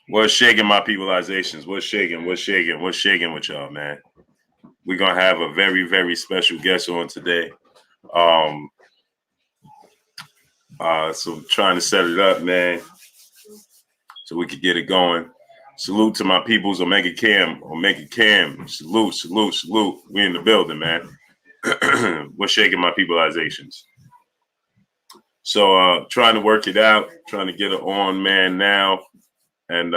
What's shaking, my peopleizations? What's shaking? What's shaking? What's shaking with y'all, man? We're gonna have a very, very special guest on today. Um, so trying to set it up, man, so we could get it going. Salute to my peoples, Omega Cam. Salute, salute, salute. We in the building, man. What's shaking, my peopleizations? So trying to work it out, trying to get it on, man, now. And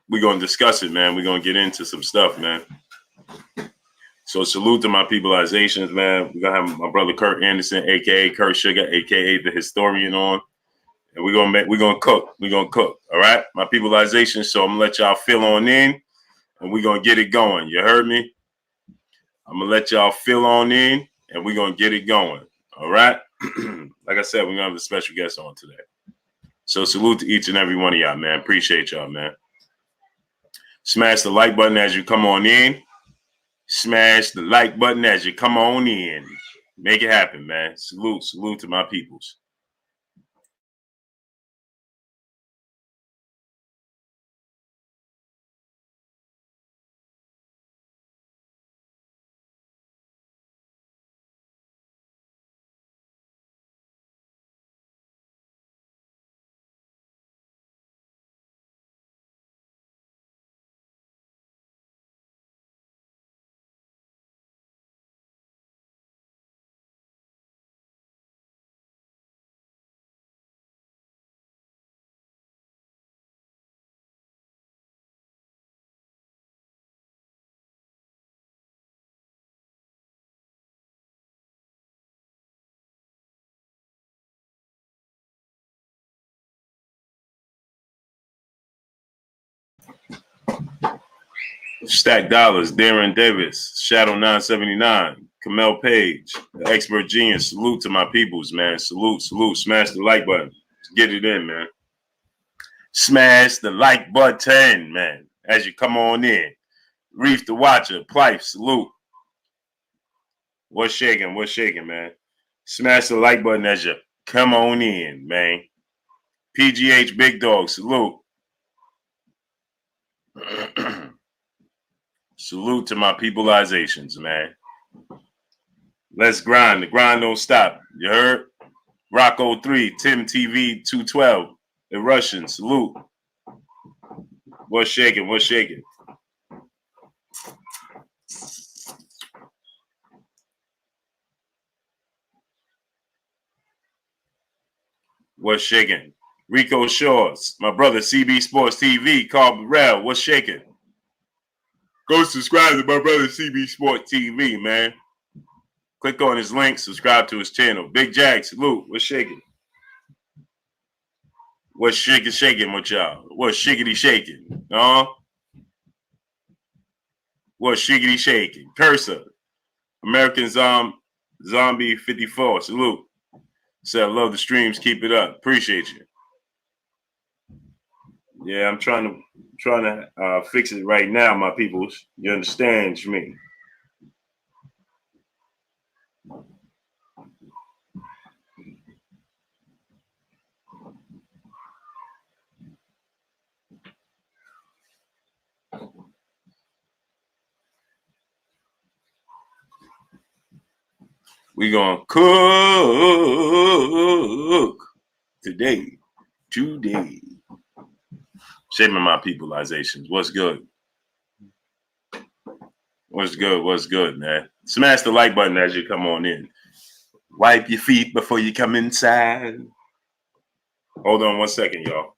we're gonna discuss it, man. We're gonna get into some stuff, man. So salute to my peopleizations, man. We're gonna have my brother Kurt Anderson, aka Kurt Sugar, aka the historian, on. And we're gonna cook. We're gonna cook. All right, my peopleization. So I'm gonna let y'all fill on in, and we're gonna get it going. You heard me? I'm gonna let y'all fill on in, and we're gonna get it going. All right. Like I said, we're gonna have a special guest on today. So salute to each and every one of y'all, man. Appreciate y'all, man. Smash the like button as you come on in. Smash the like button as you come on in. Make it happen, man. Salute, salute to my peoples. Stack Dollars, Darren Davis, Shadow 979, Kamel Page, the Expert Genius. Salute to my peoples, man. Salute, salute. Smash the like button. Let's get it in, man. Smash the like button, man, as you come on in. Reef the Watcher, Plife, salute. What's shaking? What's shaking, man? Smash the like button as you come on in, man. PGH Big Dog, salute. Salute to my peopleizations, man. Let's grind. The grind don't stop. You heard? Rocco 3, Tim TV 212, the Russian, salute. What's shaking? What's shaking? What's shaking? Rico Shores, my brother CB Sports TV, Carl Burrell, what's shaking? Go subscribe to my brother CB Sports TV, man. Click on his link, subscribe to his channel. Big Jack, salute. What's shaking? What's shaking with y'all? What's shiggity shaking? What's shiggity shaking? Cursor, American Zombie 54, salute. Said, I love the streams. Keep it up. Appreciate you. Yeah, I'm trying to fix it right now, my peoples. You understand me? We gonna cook today. Shaping my peopleizations. What's good? What's good? What's good, man? Smash the like button as you come on in. Wipe your feet before you come inside. Hold on 1 second, y'all.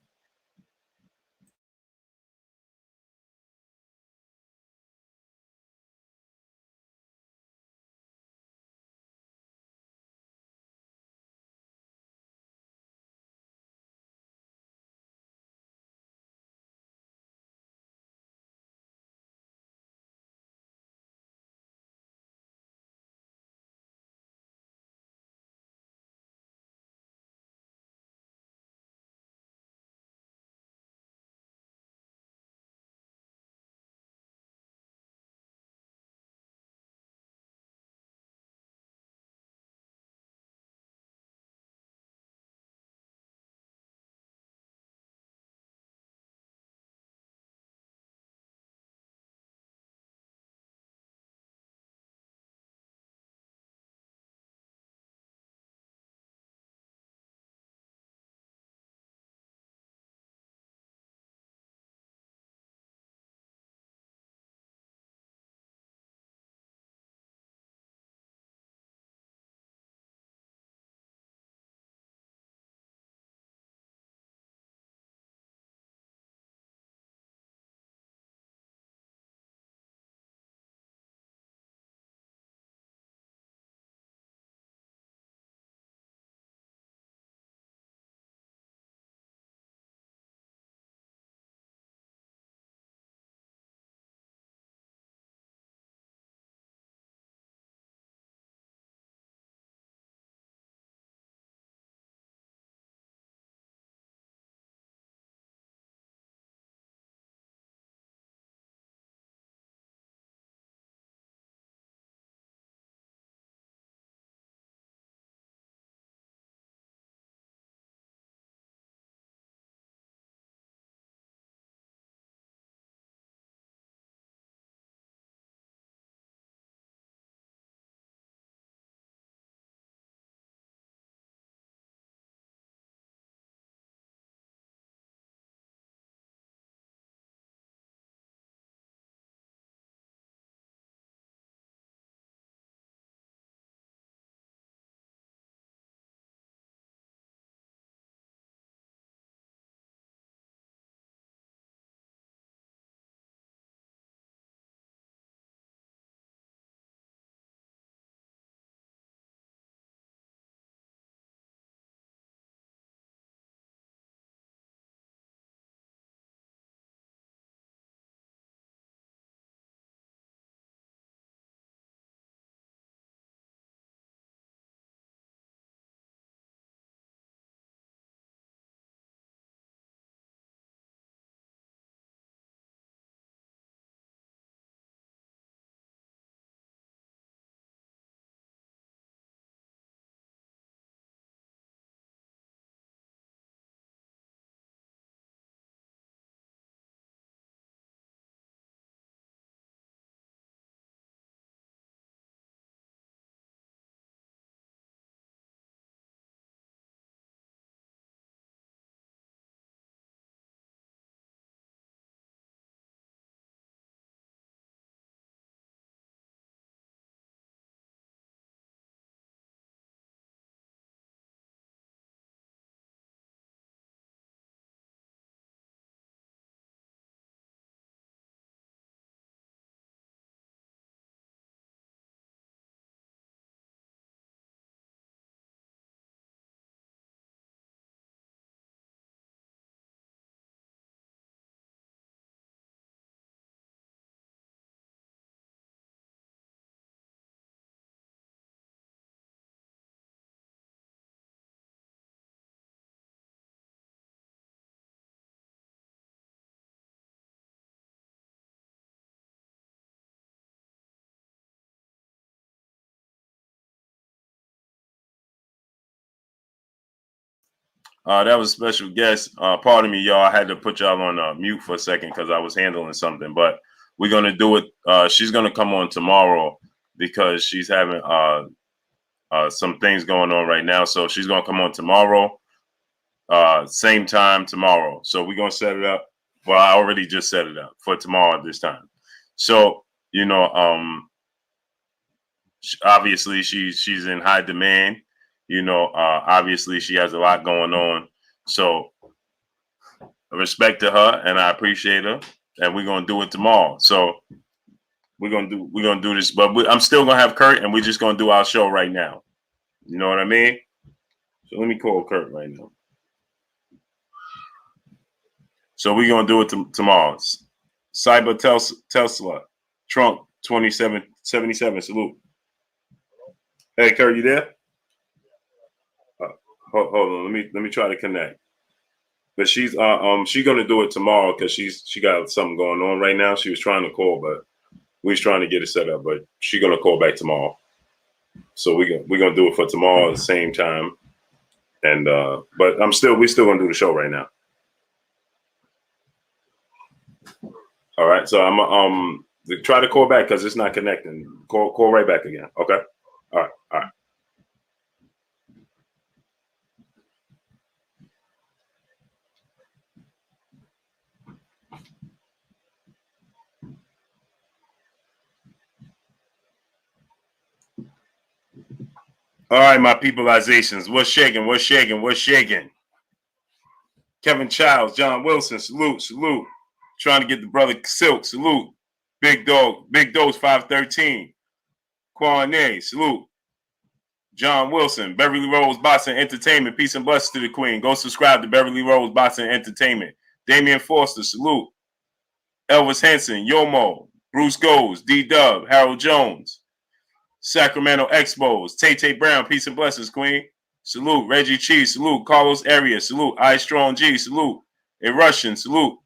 That was a special guest. Pardon me, y'all. I had to put y'all on mute for a second because I was handling something. But we're gonna do it. She's gonna come on tomorrow because she's having some things going on right now. So she's gonna come on tomorrow, same time tomorrow. So we're gonna set it up. Well, I already just set it up for tomorrow at this time. So obviously she's in high demand. Obviously she has a lot going on. So respect to her, and I appreciate her, and we're gonna do it tomorrow. So we're gonna do this, but I'm still gonna have Kurt, and we're just gonna do our show right now. You know what I mean? So let me call Kurt right now. So we're gonna do it tomorrow. Cyber Tesla Trunk 2777. Salute. Hey Kurt, you there? Hold on. Let me try to connect. But she's gonna do it tomorrow because she got something going on right now. She was trying to call, but we was trying to get it set up. But she's gonna call back tomorrow. So we're gonna do it for tomorrow at the same time. And but we're still gonna do the show right now. All right. So I'm try to call back because it's not connecting. Call right back again. Okay. All right. All right. All right, my peopleizations. What's shaking? What's shaking? What's shaking? Kevin Childs, John Wilson, salute, salute. Trying to get the brother Silk, salute. Big Dose 513. Kwane, salute. John Wilson, Beverly Rose Boxing Entertainment. Peace and blessings to the Queen. Go subscribe to Beverly Rose Boxing Entertainment. Damian Foster, salute. Elvis Henson, Yomo, Bruce Goes, D-Dub, Harold Jones. Sacramento Expos, Tay Brown, peace and blessings, Queen. Salute. Reggie Cheese, salute. Carlos Arias, salute. I Strong G, salute. A Russian, salute.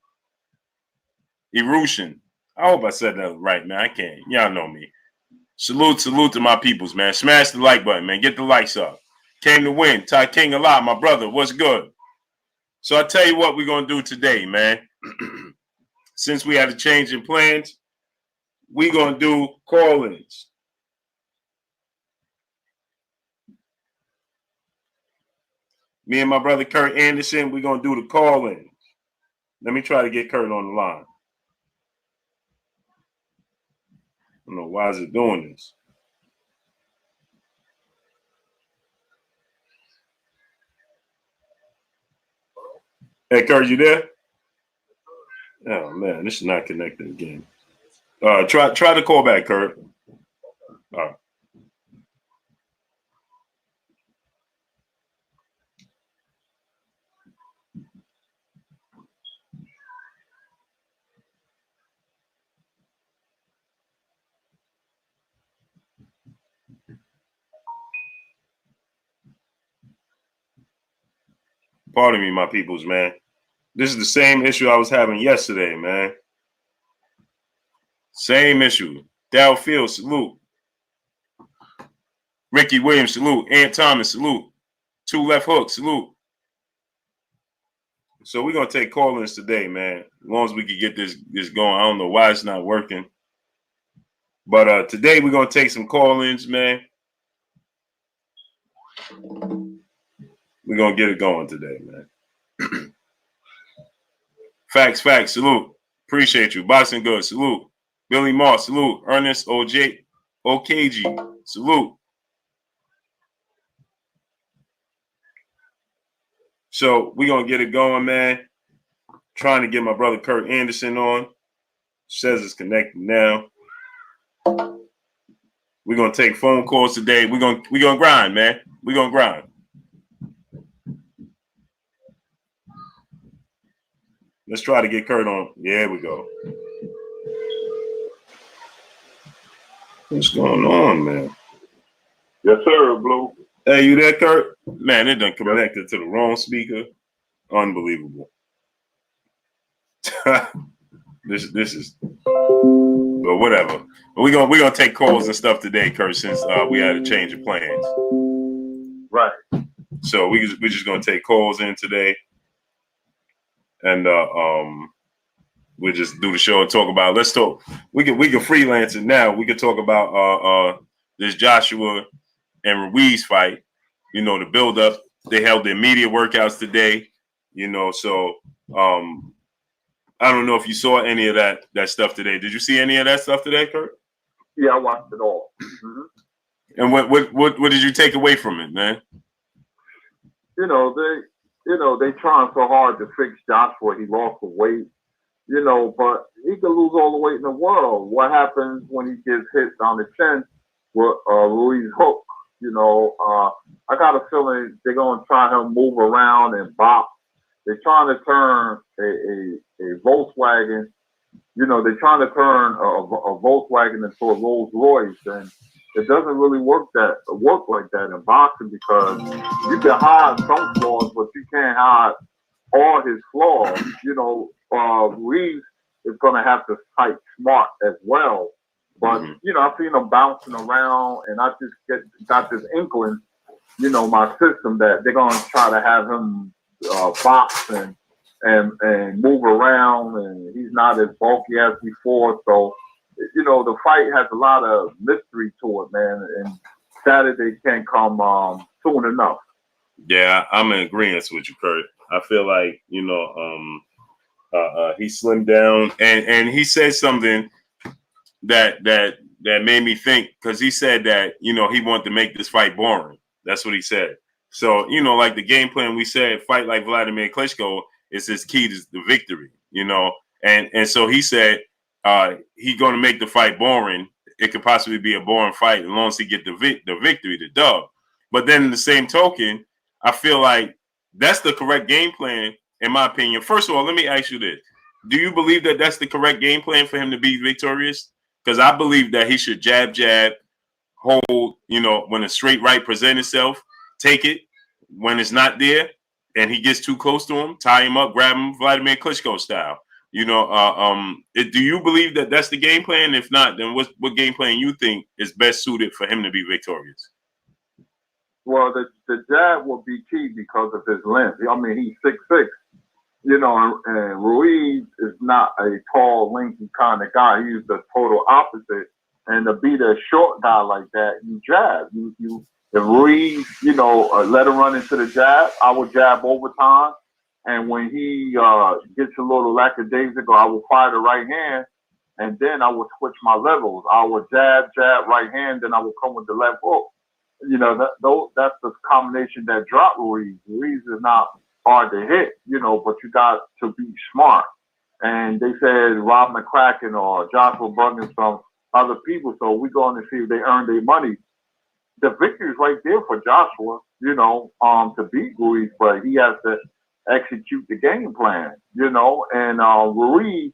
Erusian. I hope I said that right, man. I can't. Y'all know me. Salute to my peoples, man. Smash the like button, man. Get the likes up. Came to win. Ty King a lot, my brother. What's good? So I tell you what we're going to do today, man. Since we had a change in plans, we're going to do call-ins. Me and my brother Kurt Anderson, we're going to do the call-ins. Let me try to get Kurt on the line. I don't know why is it doing this. Hey, Kurt, you there? Oh man, this is not connected again. Try to call back, Kurt. All right. Pardon me, my peoples, man. This is the same issue I was having yesterday, man. Same issue. Dow Field, salute. Ricky Williams, salute. Ant Thomas, salute. Two Left Hook, salute. So we're going to take call-ins today, man. As long as we can get this going. I don't know why it's not working. But today we're going to take some call-ins, man. We're going to get it going today, man. Facts, salute. Appreciate you. Boxing Good, salute. Billy Moss, salute. Ernest OKG, salute. So we're going to get it going, man. Trying to get my brother Kurt Anderson on. Says it's connected now. We're going to take phone calls today. We're going to grind, man. We're going to grind. Let's try to get Kurt on. Yeah, we go. What's going on, man? Yes, sir, Blue. Hey, you there, Kurt? Man, it done connected to the wrong speaker. Unbelievable. This is, but whatever. We're gonna take calls and stuff today, Kurt, since we had a change of plans. Right. So we're just gonna take calls in today, and we'll just do the show and talk about. Let's talk. We can freelance it now. We can talk about this Joshua and Ruiz fight. You know, the build up. They held their media workouts today. You know, so I don't know if you saw any of that stuff today. Did you see any of that stuff today, Kurt? Yeah, I watched it all. Mm-hmm. And what did you take away from it, man? They trying so hard to fix Joshua. He lost the weight, but he could lose all the weight in the world. What happens when he gets hit on the chin with Ruiz hook? I got a feeling they're gonna try to move around and box. They're trying to turn a Volkswagen. They're trying to turn a Volkswagen into a Rolls Royce, and it doesn't really work like that in boxing because you can hide some flaws, but you can't hide all his flaws. Ruiz is going to have to fight smart as well. But I've seen him bouncing around, and I just got this inkling, my system that they're going to try to have him box and move around, and he's not as bulky as before. So, the fight has a lot of mystery to it, man. And Saturday can't come soon enough. Yeah, I'm in agreement with you, Kurt. I feel like he slimmed down, and he said something that made me think, because he said that he wanted to make this fight boring. That's what he said. So like the game plan, we said fight like Vladimir Klitschko is his key to the victory. And so he said he's going to make the fight boring. It could possibly be a boring fight as long as he get the victory, the dub. But then in the same token, I feel like that's the correct game plan, in my opinion. First of all, let me ask you this. Do you believe that that's the correct game plan for him to be victorious? Because I believe that he should jab, hold, when a straight right present itself, take it. When it's not there and he gets too close to him, tie him up, grab him, Vladimir Klitschko style. Do you believe that that's the game plan? If not, then what game plan you think is best suited for him to be victorious? Well, the jab will be key because of his length. I mean, he's 6'6", and Ruiz is not a tall, lengthy kind of guy. He's the total opposite. And to beat a short guy like that, you jab. If Ruiz, let him run into the jab, I will jab overtime. And when he gets a little lackadaisical, I will fire the right hand, and then I will switch my levels. I will jab, right hand, then I will come with the left hook. That's the combination that dropped Ruiz. Ruiz is not hard to hit, but you got to be smart. And they said Rob McCracken or Joshua Buggins, some other people, so we're going to see if they earn their money. The victory is right there for Joshua, to beat Ruiz, but he has to execute the game plan, and Ruiz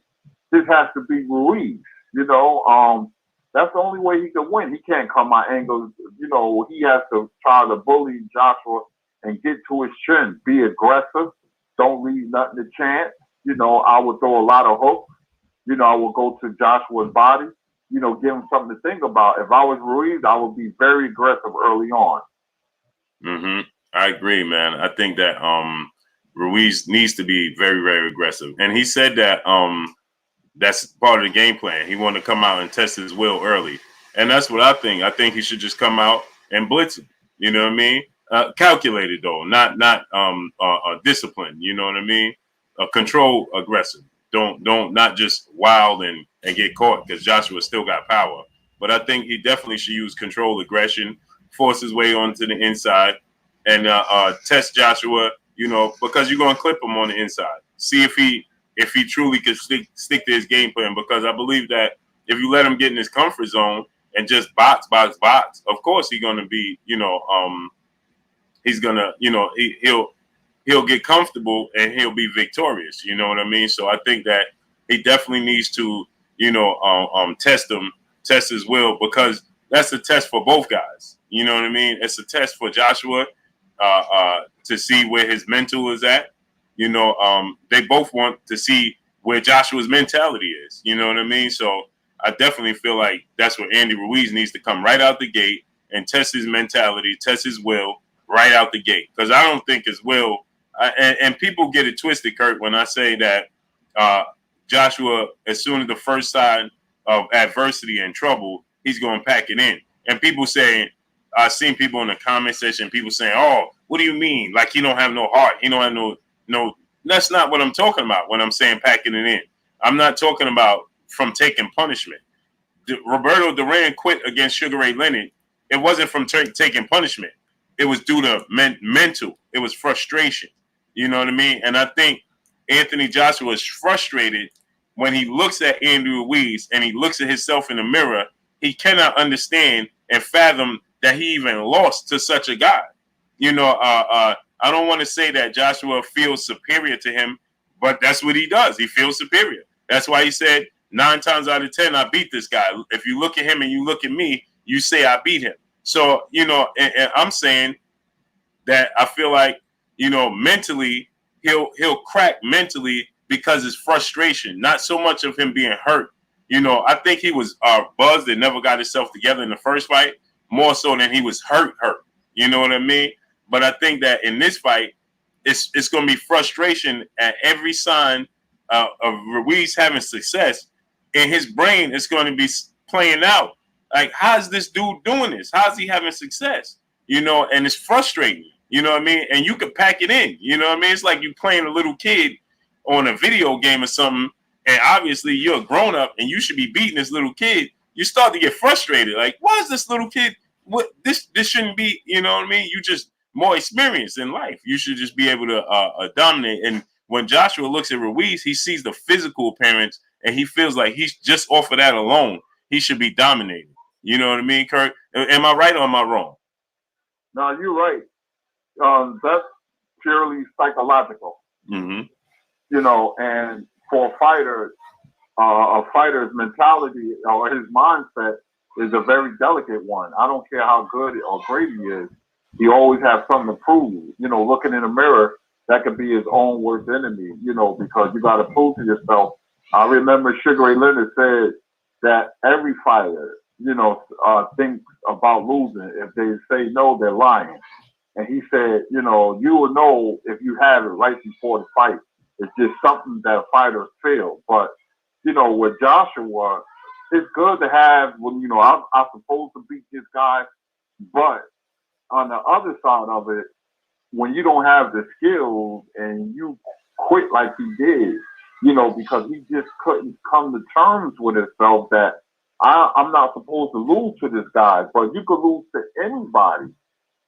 just has to be Ruiz, that's the only way he can win. He can't come my angles, he has to try to bully Joshua and get to his chin, be aggressive, don't leave nothing to chance. I would throw a lot of hooks, I will go to Joshua's body, give him something to think about. If I was Ruiz, I would be very aggressive early on. I agree, man. I think that Ruiz needs to be very, very aggressive. And he said that that's part of the game plan. He wanted to come out and test his will early. And that's what I think. I think he should just come out and blitz him. You know what I mean? Calculated, though, not disciplined. You know what I mean? Control aggressive. Not just wild and get caught, because Joshua still got power. But I think he definitely should use controlled aggression, force his way onto the inside, and test Joshua, because you're going to clip him on the inside. See if he truly could stick to his game plan, because I believe that if you let him get in his comfort zone and just box, of course he's going to be, he's going to, he'll get comfortable and he'll be victorious. You know what I mean? So I think that he definitely needs to, test his will, because that's a test for both guys. You know what I mean? It's a test for Joshua to see where his mental is at. They both want to see where Joshua's mentality is. You know what I mean? So I definitely feel like that's where Andy Ruiz needs to come right out the gate and test his mentality, test his will right out the gate, because I don't think as well. And people get it twisted, Kurt, when I say that Joshua, as soon as the first sign of adversity and trouble, he's going to pack it in. And people saying, I've seen people in the comment section, people saying, "Oh, what do you mean? Like he don't have no heart? He don't have no." That's not what I'm talking about when I'm saying packing it in. I'm not talking about from taking punishment. Roberto Duran quit against Sugar Ray Leonard. It wasn't from taking punishment. It was due to mental. It was frustration. You know what I mean? And I think Anthony Joshua is frustrated when he looks at Andrew Ruiz and he looks at himself in the mirror. He cannot understand and fathom that he even lost to such a guy. You know, I don't want to say that Joshua feels superior to him, but that's what he does. He feels superior. That's why he said 9 times out of 10, I beat this guy. If you look at him and you look at me, you say I beat him. So, you know, and I'm saying that I feel like, you know, mentally, he'll crack mentally because it's frustration, not so much of him being hurt. You know, I think he was buzzed and never got himself together in the first fight, more so than he was hurt. You know what I mean? But I think that in this fight, it's going to be frustration at every sign of Ruiz having success. In his brain, it's going to be playing out. Like, how's this dude doing this? How's he having success? You know, and it's frustrating. You know what I mean? And you can pack it in. You know what I mean? It's like you playing a little kid on a video game or something, and obviously you're a grown up and you should be beating this little kid. You start to get frustrated. Like, why is this little kid? What this shouldn't be? You know what I mean? You just more experienced in life. You should just be able to dominate. And when Joshua looks at Ruiz, he sees the physical appearance, and he feels like he's just off of that alone, he should be dominating. You know what I mean, Kurt? Am I right or am I wrong? No, you're right. That's purely psychological. Mm-hmm. You know, and for a fighter's mentality or his mindset is a very delicate one. I don't care how good or great he is. He always has something to prove. You know, looking in the mirror, that could be his own worst enemy, you know, because you got to prove to yourself. I remember Sugar Ray Leonard said that every fighter, you know, thinks about losing. If they say no, they're lying. And he said, you know, you will know if you have it right before the fight. It's just something that fighters feel. But, you know, with Joshua, it's good to have, when, you know, I'm supposed to beat this guy. But on the other side of it, when you don't have the skills and you quit like he did, you know, because he just couldn't come to terms with himself that I'm not supposed to lose to this guy, but you could lose to anybody.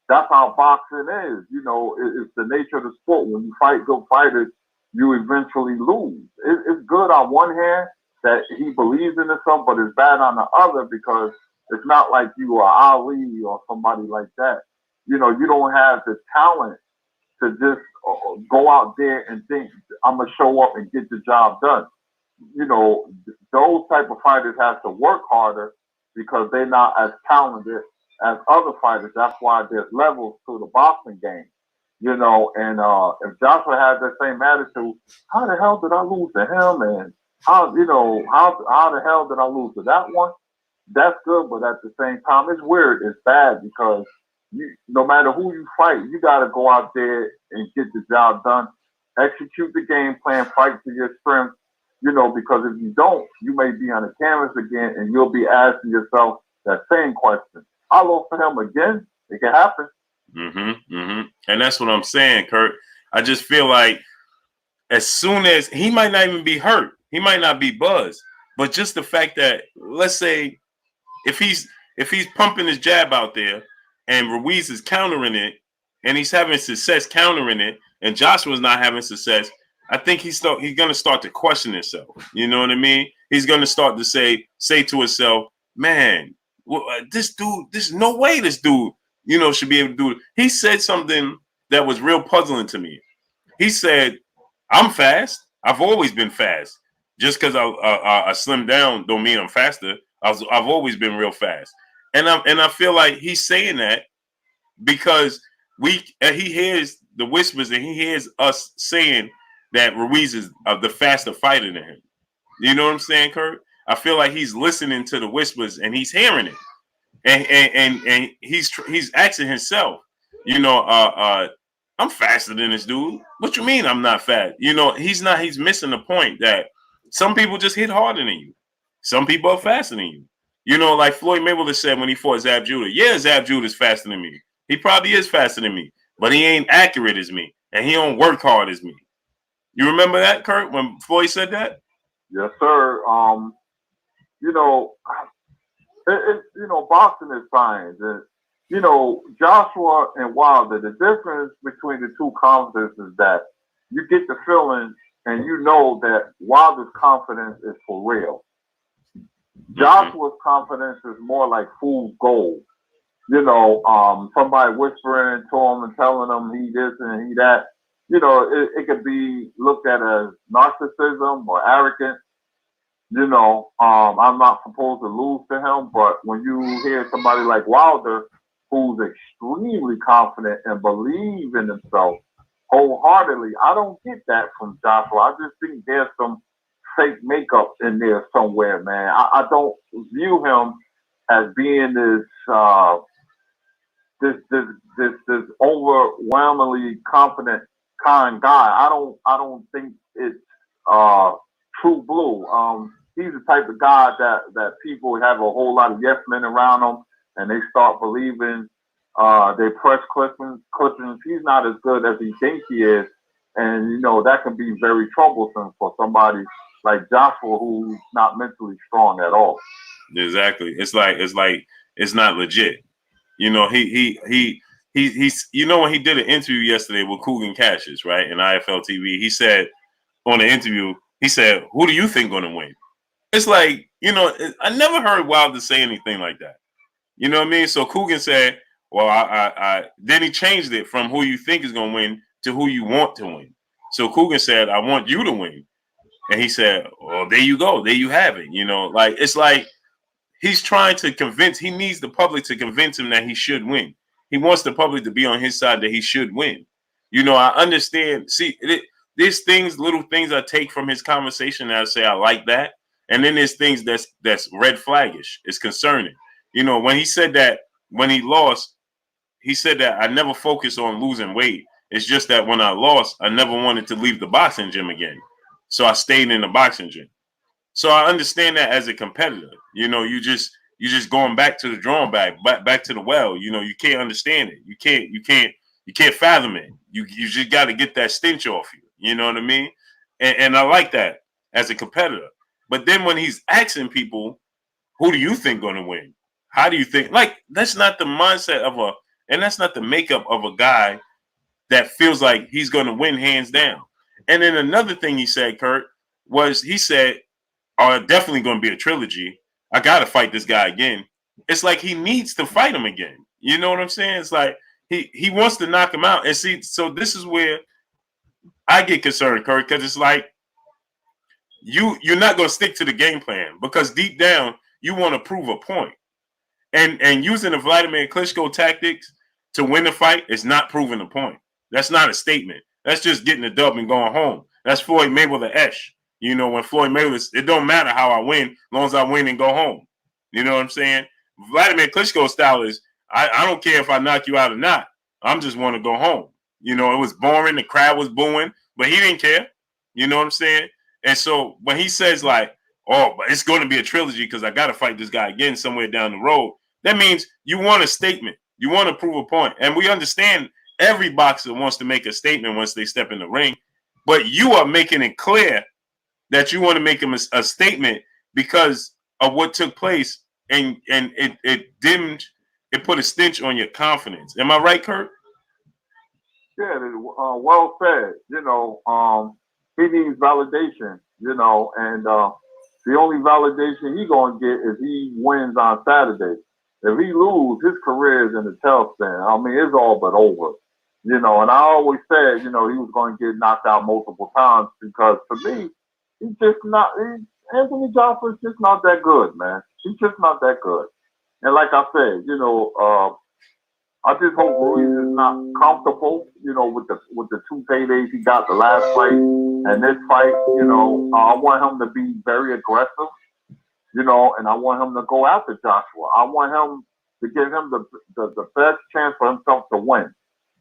That's how boxing is. You know, it's the nature of the sport. When you fight good fighters, you eventually lose. It's good on one hand that he believes in himself, but it's bad on the other because it's not like you are Ali or somebody like that. You know, you don't have the talent to just go out there and think, I'm going to show up and get the job done. You know, those type of fighters have to work harder because they're not as talented as other fighters. That's why there's levels to the boxing game. You know, and if Joshua had that same attitude, how the hell did I lose to him? And how the hell did I lose to that one? That's good, but at the same time, it's weird. It's bad because no matter who you fight, you got to go out there and get the job done, execute the game plan, fight to your strength. You know, because if you don't, you may be on the canvas again, and you'll be asking yourself that same question. I lost to him again. It can happen. Mm-hmm. Mm-hmm. And that's what I'm saying, Kurt. I just feel like as soon as he might not even be hurt, he might not be buzzed, but just the fact that, let's say, if he's pumping his jab out there and Ruiz is countering it and he's having success countering it and Joshua's not having success, I think he's going to start to question himself. You know what I mean? He's going to start to say to himself, man, this dude, there's no way this dude, you know, should be able to do it. He said something that was real puzzling to me. He said, I'm fast. I've always been fast. Just because I slimmed down don't mean I'm faster. I've always been real fast. And I feel like he's saying that because he hears the whispers and he hears us saying that Ruiz is the faster fighter than him. You know what I'm saying, Kurt? I feel like he's listening to the whispers and he's hearing it. And he's asking himself, You know, I'm faster than this dude. What you mean I'm not fast? You know, he's not. He's missing the point that some people just hit harder than you. Some people are faster than you. You know, like Floyd Mayweather said when he fought Zab Judah. Yeah, Zab Judah's faster than me. He probably is faster than me, but he ain't accurate as me, and he don't work hard as me. You remember that, Kurt, when Floyd said that? Yes, sir. You know, boxing is science. And, Joshua and Wilder, the difference between the two conferences is that you get the feeling and you know that Wilder's confidence is for real. Joshua's confidence is more like fool's gold. Somebody whispering to him and telling him he this and he that. It could be looked at as narcissism or arrogance. I'm not supposed to lose to him, but when you hear somebody like Wilder, who's extremely confident and believe in himself wholeheartedly, I don't get that from Joshua. I just think there's some fake makeup in there somewhere, man. I don't view him as being this overwhelmingly confident kind guy. I don't think it's true blue. He's the type of guy that people have a whole lot of yes men around him, and they start believing they press clippings. He's not as good as he thinks he is, and that can be very troublesome for somebody like Joshua, who's not mentally strong at all. Exactly. It's like it's not legit. You know, he's when he did an interview yesterday with Coogan Cassius, right, in IFL TV, he said on the interview, he said, "Who do you think going to win?" It's like, I never heard Wilder say anything like that. You know what I mean? So Coogan said, well, I then he changed it from who you think is going to win to who you want to win. So Coogan said, I want you to win. And he said, well, there you go. There you have it. It's like he's trying to he needs the public to convince him that he should win. He wants the public to be on his side that he should win. I understand. See, there's little things I take from his conversation and I say, I like that. And then there's things that's red flaggish. It's concerning. When he said that when he lost, he said that I never focused on losing weight. It's just that when I lost, I never wanted to leave the boxing gym again. So I stayed in the boxing gym. So I understand that as a competitor. You just going back to the drawing back to the well. You can't understand it. You can't fathom it. You just got to get that stench off you. You know what I mean? And I like that as a competitor. But then when he's asking people, who do you think going to win? How do you think? Like, that's not the mindset and that's not the makeup of a guy that feels like he's going to win hands down. And then another thing he said, Kurt, was he said, definitely going to be a trilogy. I got to fight this guy again. It's like he needs to fight him again. You know what I'm saying? It's like he wants to knock him out. And see, so this is where I get concerned, Kurt, because it's like you're not going to stick to the game plan because deep down you want to prove a point. And using the Vladimir Klitschko tactics to win the fight is not proving a point. That's not a statement. That's just getting the dub and going home. That's Floyd Mayweather-esh. When Floyd Mayweather, it don't matter how I win, as long as I win and go home. You know what I'm saying? Vladimir Klitschko style is, I don't care if I knock you out or not. I'm just want to go home. It was boring. The crowd was booing, but he didn't care. You know what I'm saying? And so when he says like, oh, but it's going to be a trilogy because I got to fight this guy again somewhere down the road, that means you want a statement. You want to prove a point. And we understand every boxer wants to make a statement once they step in the ring, but you are making it clear that you want to make him a statement because of what took place, and it put a stench on your confidence. Am I right, Kurt? Yeah, well said. He needs validation, and the only validation he gonna get is he wins on Saturday. If he loses, his career is in the tailspin. I mean, it's all but over. And I always said, he was going to get knocked out multiple times because for me, Anthony Joffin's just not that good, man. He's just not that good. And like I said, I just hope Ruiz is not comfortable, with the two paydays he got the last fight and this fight. I want him to be very aggressive, and I want him to go after Joshua. I want him to give him the best chance for himself to win.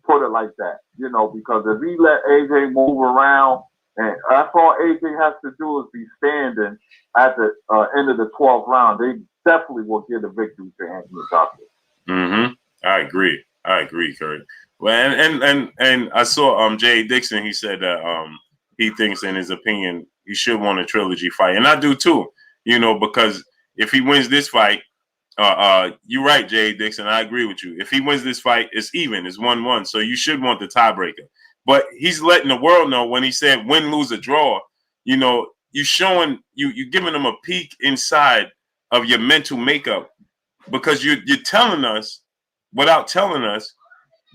Put it like that, you know, because if he let AJ move around, and that's all AJ has to do is be standing at the end of the 12th round, they definitely will give the victory to Anthony Joshua. Mm-hmm. I agree, Kurt. Well, and I saw Jay Dixon. He said that he thinks, in his opinion, he should want a trilogy fight, and I do too. You know, because if he wins this fight, you're right, Jay Dixon. I agree with you. If he wins this fight, it's even. It's 1-1. So you should want the tiebreaker. But he's letting the world know when he said win, lose, or draw. You know, you showing you giving him a peek inside of your mental makeup, because you're telling us without telling us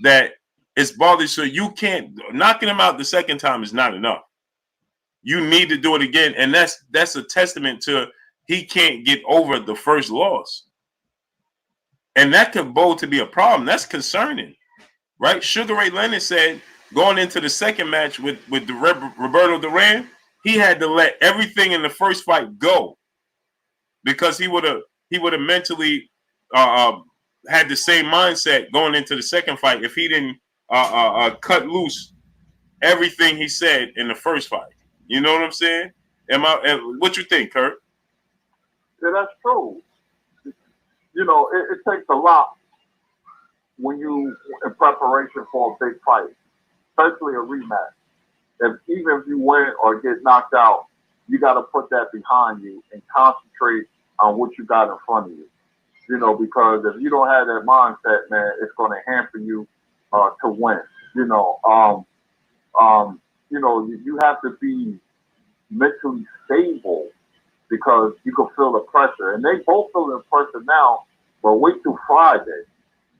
that it's bothered. So you can't, knocking him out the second time is not enough. You need to do it again, and that's a testament to he can't get over the first loss. And that could bode to be a problem. That's concerning, right? Sugar Ray Leonard said going into the second match with Roberto Duran, he had to let everything in the first fight go, because he would have mentally had the same mindset going into the second fight if he didn't cut loose everything he said in the first fight. You know what I'm saying? What you think, Kurt? Yeah, that's true. You know, it takes a lot when you in preparation for a big fight, especially a rematch. Even if you win or get knocked out, you got to put that behind you and concentrate on what you got in front of you. You know, because if you don't have that mindset, man, it's going to hamper you to win. You know, you have to be mentally stable, because you can feel the pressure, and they both feel the pressure now. But wait till Friday,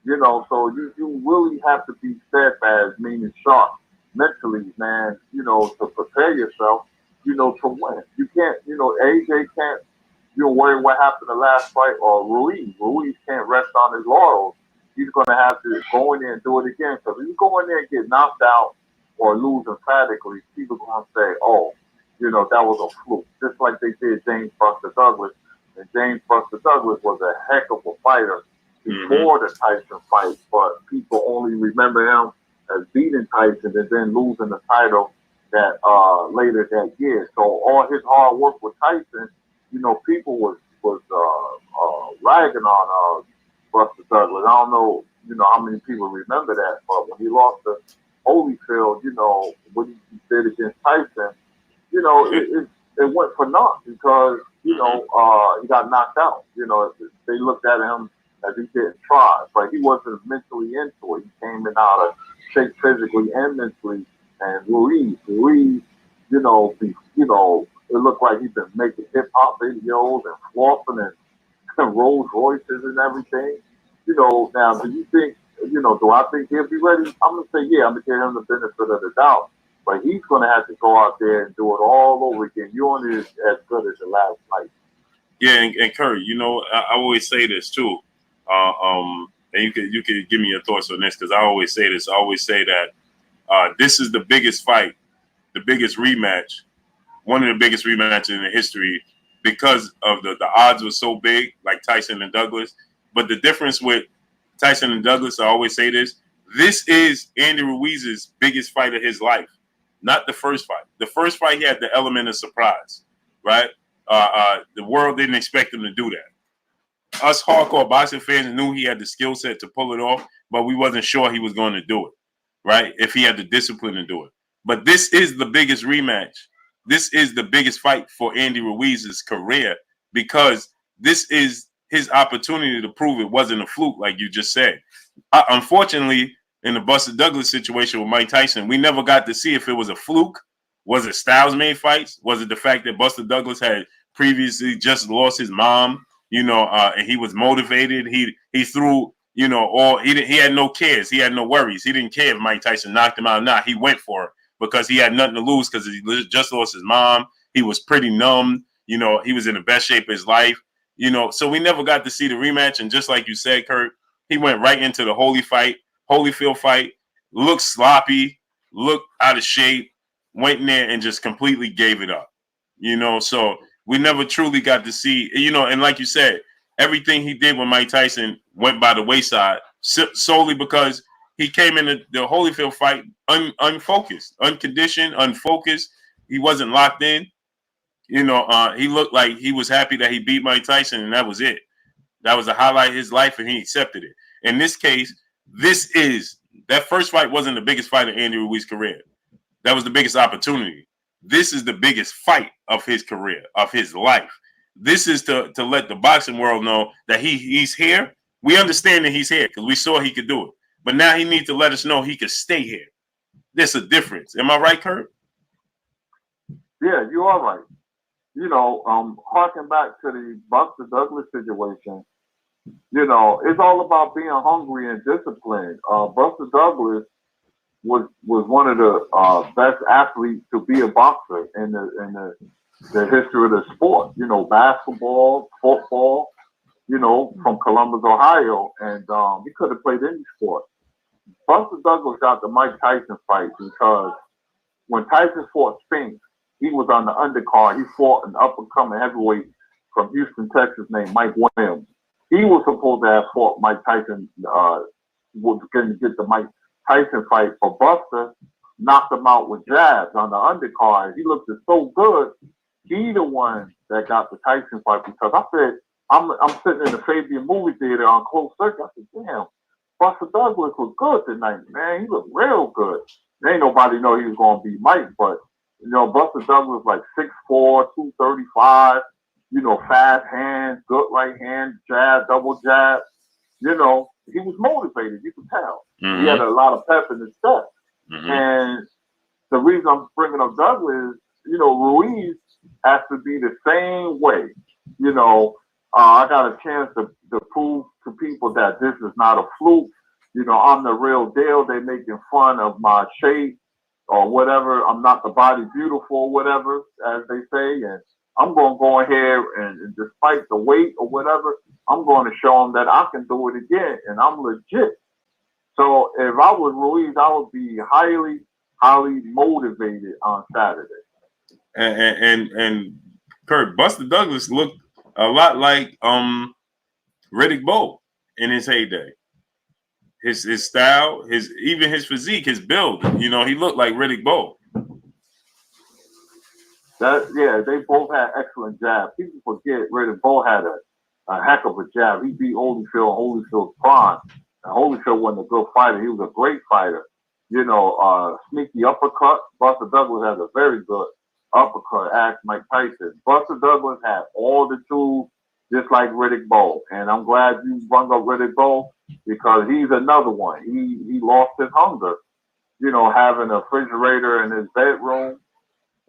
you know. So you really have to be steadfast, meaning sharp mentally, man. You know, to prepare yourself, you know, to win. You can't, you know, AJ can't, you know, worry what happened the last fight, or Ruiz. Ruiz can't rest on his laurels. He's going to have to go in there and do it again. Because if you go in there and get knocked out or lose emphatically, people are going to say, oh, you know, that was a fluke. Just like they did James Buster Douglas. And James Buster Douglas was a heck of a fighter before the Tyson fight, but people only remember him as beating Tyson and then losing the title that later that year. So all his hard work with Tyson, you know, people was ragging on Buster Douglas. I don't know, you know, how many people remember that, but when he lost to Holyfield, you know, what he did against Tyson, you know, it went for naught, because, you know, he got knocked out. You know, they looked at him as he didn't try, but he wasn't mentally into it. He came in out of shape physically and mentally. And Ruiz, you know, it looked like he's been making hip hop videos and flossing and Rolls Royces and everything. You know, now, do you think, you know, do I think he'll be ready? I'm going to say, yeah, I'm going to give him the benefit of the doubt. But he's going to have to go out there and do it all over again. You only as good as the last night. Yeah, and Kurt, you know, I always say this too. And you could give me your thoughts on this, because I always say this. I always say that this is the biggest fight, the biggest rematch, one of the biggest rematches in the history, because of the odds were so big, like Tyson and Douglas. But the difference with Tyson and Douglas, I always say this is Andy Ruiz's biggest fight of his life. Not the first fight. The first fight, he had the element of surprise, right? The world didn't expect him to do that. Us hardcore boxing fans knew he had the skill set to pull it off, but we wasn't sure he was going to do it, right? If he had the discipline to do it. But this is the biggest rematch. This is the biggest fight for Andy Ruiz's career, because this is his opportunity to prove it wasn't a fluke, like you just said. Unfortunately, in the Buster Douglas situation with Mike Tyson, we never got to see if it was a fluke. Was it styles-made fights? Was it the fact that Buster Douglas had previously just lost his mom, you know, and he was motivated? He threw, you know, he had no cares. He had no worries. He didn't care if Mike Tyson knocked him out or not. He went for it because he had nothing to lose, because he just lost his mom. He was pretty numb. You know, he was in the best shape of his life. You know, so we never got to see the rematch. And just like you said, Kurt, he went right into the Holyfield fight, looked sloppy, looked out of shape, went in there and just completely gave it up. You know, so we never truly got to see, you know, and like you said, everything he did with Mike Tyson went by the wayside solely because he came in the Holyfield fight unfocused, unconditioned, unfocused. He wasn't locked in. You know, he looked like he was happy that he beat Mike Tyson, and that was it. That was a highlight of his life, and he accepted it. In this case, that first fight wasn't the biggest fight in Andy Ruiz's career. That was the biggest opportunity. This is the biggest fight of his career, of his life. This is to let the boxing world know that he's here. We understand that he's here because we saw he could do it. But now he needs to let us know he could stay here. There's a difference. Am I right, Kurt? Yeah, you are right. You know, harking back to the Buster Douglas situation, you know, it's all about being hungry and disciplined. Buster Douglas was one of the best athletes to be a boxer in the history of the sport. You know, basketball, football. You know, from Columbus, Ohio, and he could have played any sport. Buster Douglas got the Mike Tyson fight because when Tyson fought Spinks, he was on the undercard. He fought an up-and-coming heavyweight from Houston, Texas, named Mike Williams. He was supposed to have fought Mike Tyson, was going to get the Mike Tyson fight, but Buster knocked him out with jabs on the undercard. He looked so good. He the one that got the Tyson fight because I said, I'm sitting in the Fabian movie theater on closed circuit. I said, damn, Buster Douglas was good tonight, man. He looked real good. There ain't nobody know he was going to beat Mike, but, you know, Buster Douglas like 6'4", 235, you know, fast hands, good right hand, jab, double jab. You know, he was motivated. You could tell. Mm-hmm. He had a lot of pep in his step. Mm-hmm. And the reason I'm bringing up Douglas is, you know, Ruiz has to be the same way. You know, I got a chance to prove to people that this is not a fluke. You know, I'm the real deal. They're making fun of my shape or whatever. I'm not the body beautiful, whatever, as they say. And I'm going to go ahead and despite the weight or whatever, I'm going to show them that I can do it again. And I'm legit. So if I was Ruiz, I would be highly, highly motivated on Saturday. And Kurt, Buster Douglas looked a lot like Riddick Bowe in his heyday. His style, even his physique, his build. You know, he looked like Riddick Bowe. They both had excellent jabs. People forget Riddick Bowe had a heck of a jab. He beat Holyfield's prime. And Holyfield wasn't a good fighter. He was a great fighter. You know, sneaky uppercut. Buster Douglas has a very good uppercut. Ask Mike Tyson. Buster Douglas had all the tools, just like Riddick Bowe. And I'm glad you brought up Riddick Bowe because he's another one. He lost his hunger. You know, having a refrigerator in his bedroom,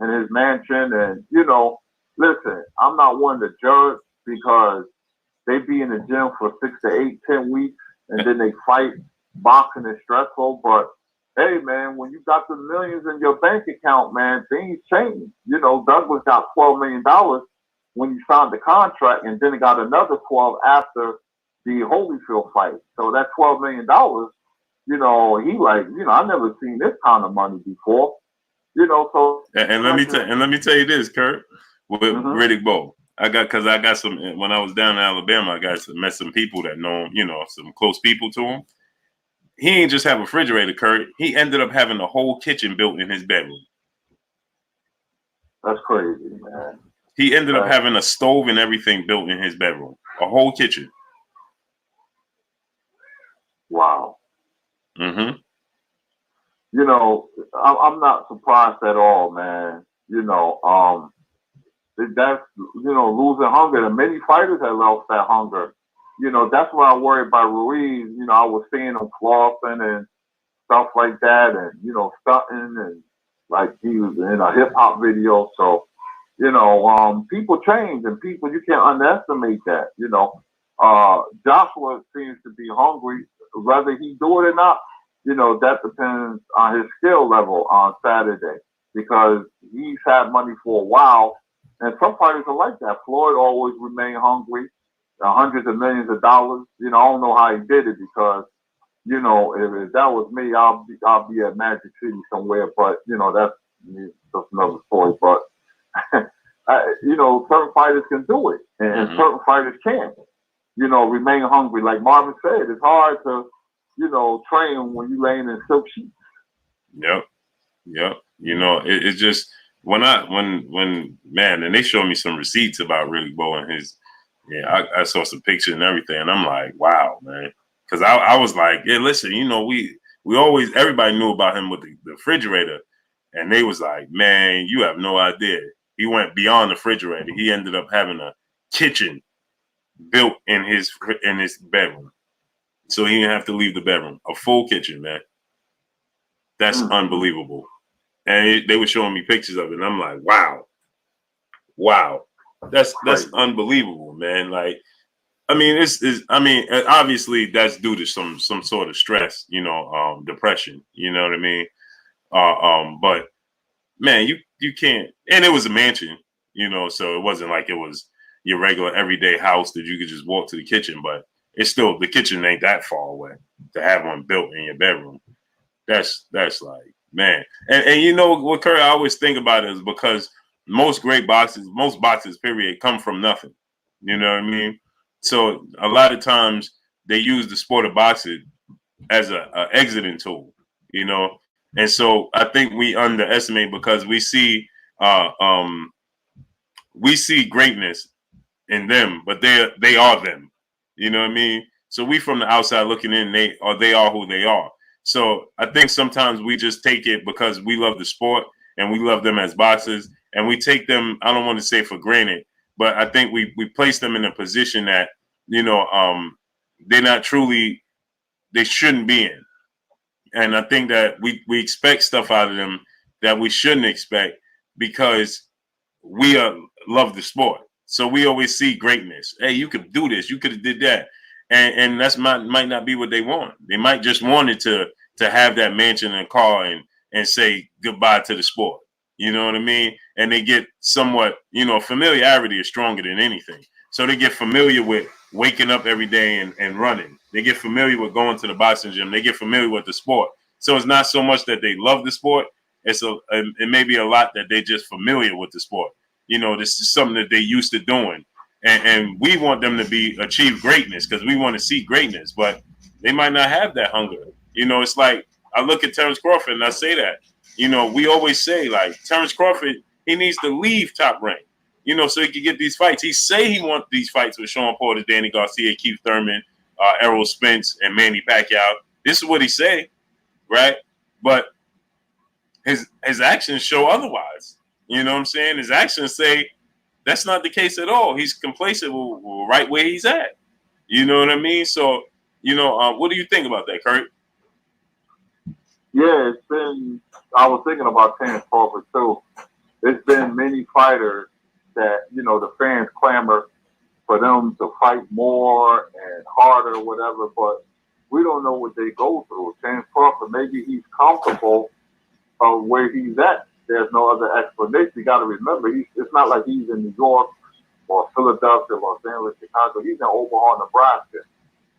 in his mansion, and you know, listen, I'm not one to judge because they be in the gym for 6 to 8, 10 weeks, and then they fight. Boxing is stressful, but hey, man, when you got the millions in your bank account, man, things change. You know, Douglas got $12 million when you signed the contract, and then he got another 12 after the Holyfield fight. So that $12 million, you know, he like, you know, I've never seen this kind of money before. You know, so and let me tell you this, Kurt, with Riddick Bowe. I got some when I was down in Alabama, met some people that know him, you know, some close people to him. He ain't just have a refrigerator, Kurt. He ended up having a whole kitchen built in his bedroom. That's crazy, man. He ended up having a stove and everything built in his bedroom. A whole kitchen. Wow. Mm-hmm. You know, I'm not surprised at all, man. You know, that's, you know, losing hunger. And many fighters have lost that hunger. You know, that's why I worry about Ruiz. You know, I was seeing him flossing and stuff like that, and, you know, stunting, and like he was in a hip hop video. So, you know, people change, and people, you can't underestimate that. You know, Joshua seems to be hungry, whether he do it or not. You know, that depends on his skill level on Saturday because he's had money for a while, and some fighters are like that. Floyd always remained hungry, hundreds of millions of dollars. You know, I don't know how he did it because, you know, if that was me, I'll be at Magic City somewhere. But you know, that's just another story. But you know, certain fighters can do it, and certain fighters can't. You know, remain hungry. Like Marvin said, it's hard to, train when you laying in silk sheets. Yep. You know, it's just when man, and they showed me some receipts about Really Bo and his. Yeah, I saw some pictures and everything, and I'm like, wow, man. Because I was like, yeah, listen, you know, we always, everybody knew about him with the refrigerator, and they was like, man, you have no idea. He went beyond the refrigerator. He ended up having a kitchen built in his bedroom, so he didn't have to leave the bedroom. A full kitchen, man. That's unbelievable. And they were showing me pictures of it, and I'm like, wow, that's unbelievable, man. Like, I mean, obviously that's due to some sort of stress, you know, depression. You know what I mean? But man, you can't. And it was a mansion, you know, so it wasn't like it was your regular everyday house that you could just walk to the kitchen. But it's still, the kitchen ain't that far away to have one built in your bedroom. That's like, man. And you know what, Curry, I always think about it is because most boxes, period, come from nothing. You know what I mean? So a lot of times they use the sport of boxing as a exiting tool, you know. And so I think we underestimate because uh, um, we see greatness in them, but they are them. You know what I mean? So we from the outside looking in, they are who they are. So I think sometimes we just take it because we love the sport and we love them as boxers, and we take them, I don't want to say for granted, but I think we place them in a position that, you know, they're not truly, they shouldn't be in. And I think that we expect stuff out of them that we shouldn't expect because we love the sport. So we always see greatness. Hey, you could do this. You could have did that. And that's might not be what they want. They might just want it to have that mansion and car and say goodbye to the sport. You know what I mean? And they get somewhat, you know, familiarity is stronger than anything. So they get familiar with waking up every day and running. They get familiar with going to the boxing gym. They get familiar with the sport. So it's not so much that they love the sport. It may be a lot that they just familiar with the sport. You know, this is something that they used to doing. And we want them to achieve greatness because we want to see greatness, but they might not have that hunger. You know, it's like I look at Terrence Crawford and I say that, you know, we always say like Terrence Crawford, he needs to leave Top Rank, you know, so he can get these fights. He say he wants these fights with Sean Porter, Danny Garcia, Keith Thurman, Errol Spence, and Manny Pacquiao. This is what he say, right? But his actions show otherwise. You know what I'm saying? His actions say that's not the case at all. He's complacent right where he's at. You know what I mean? So, you know, what do you think about that, Kurt? Yeah, I was thinking about Terrence Crawford too. There's been many fighters that, you know, the fans clamor for them to fight more and harder or whatever, but we don't know what they go through. Terrence Crawford, maybe he's comfortable where he's at. There's no other explanation. You got to remember, it's not like he's in New York or Philadelphia, Los Angeles, Chicago. He's in Omaha, Nebraska.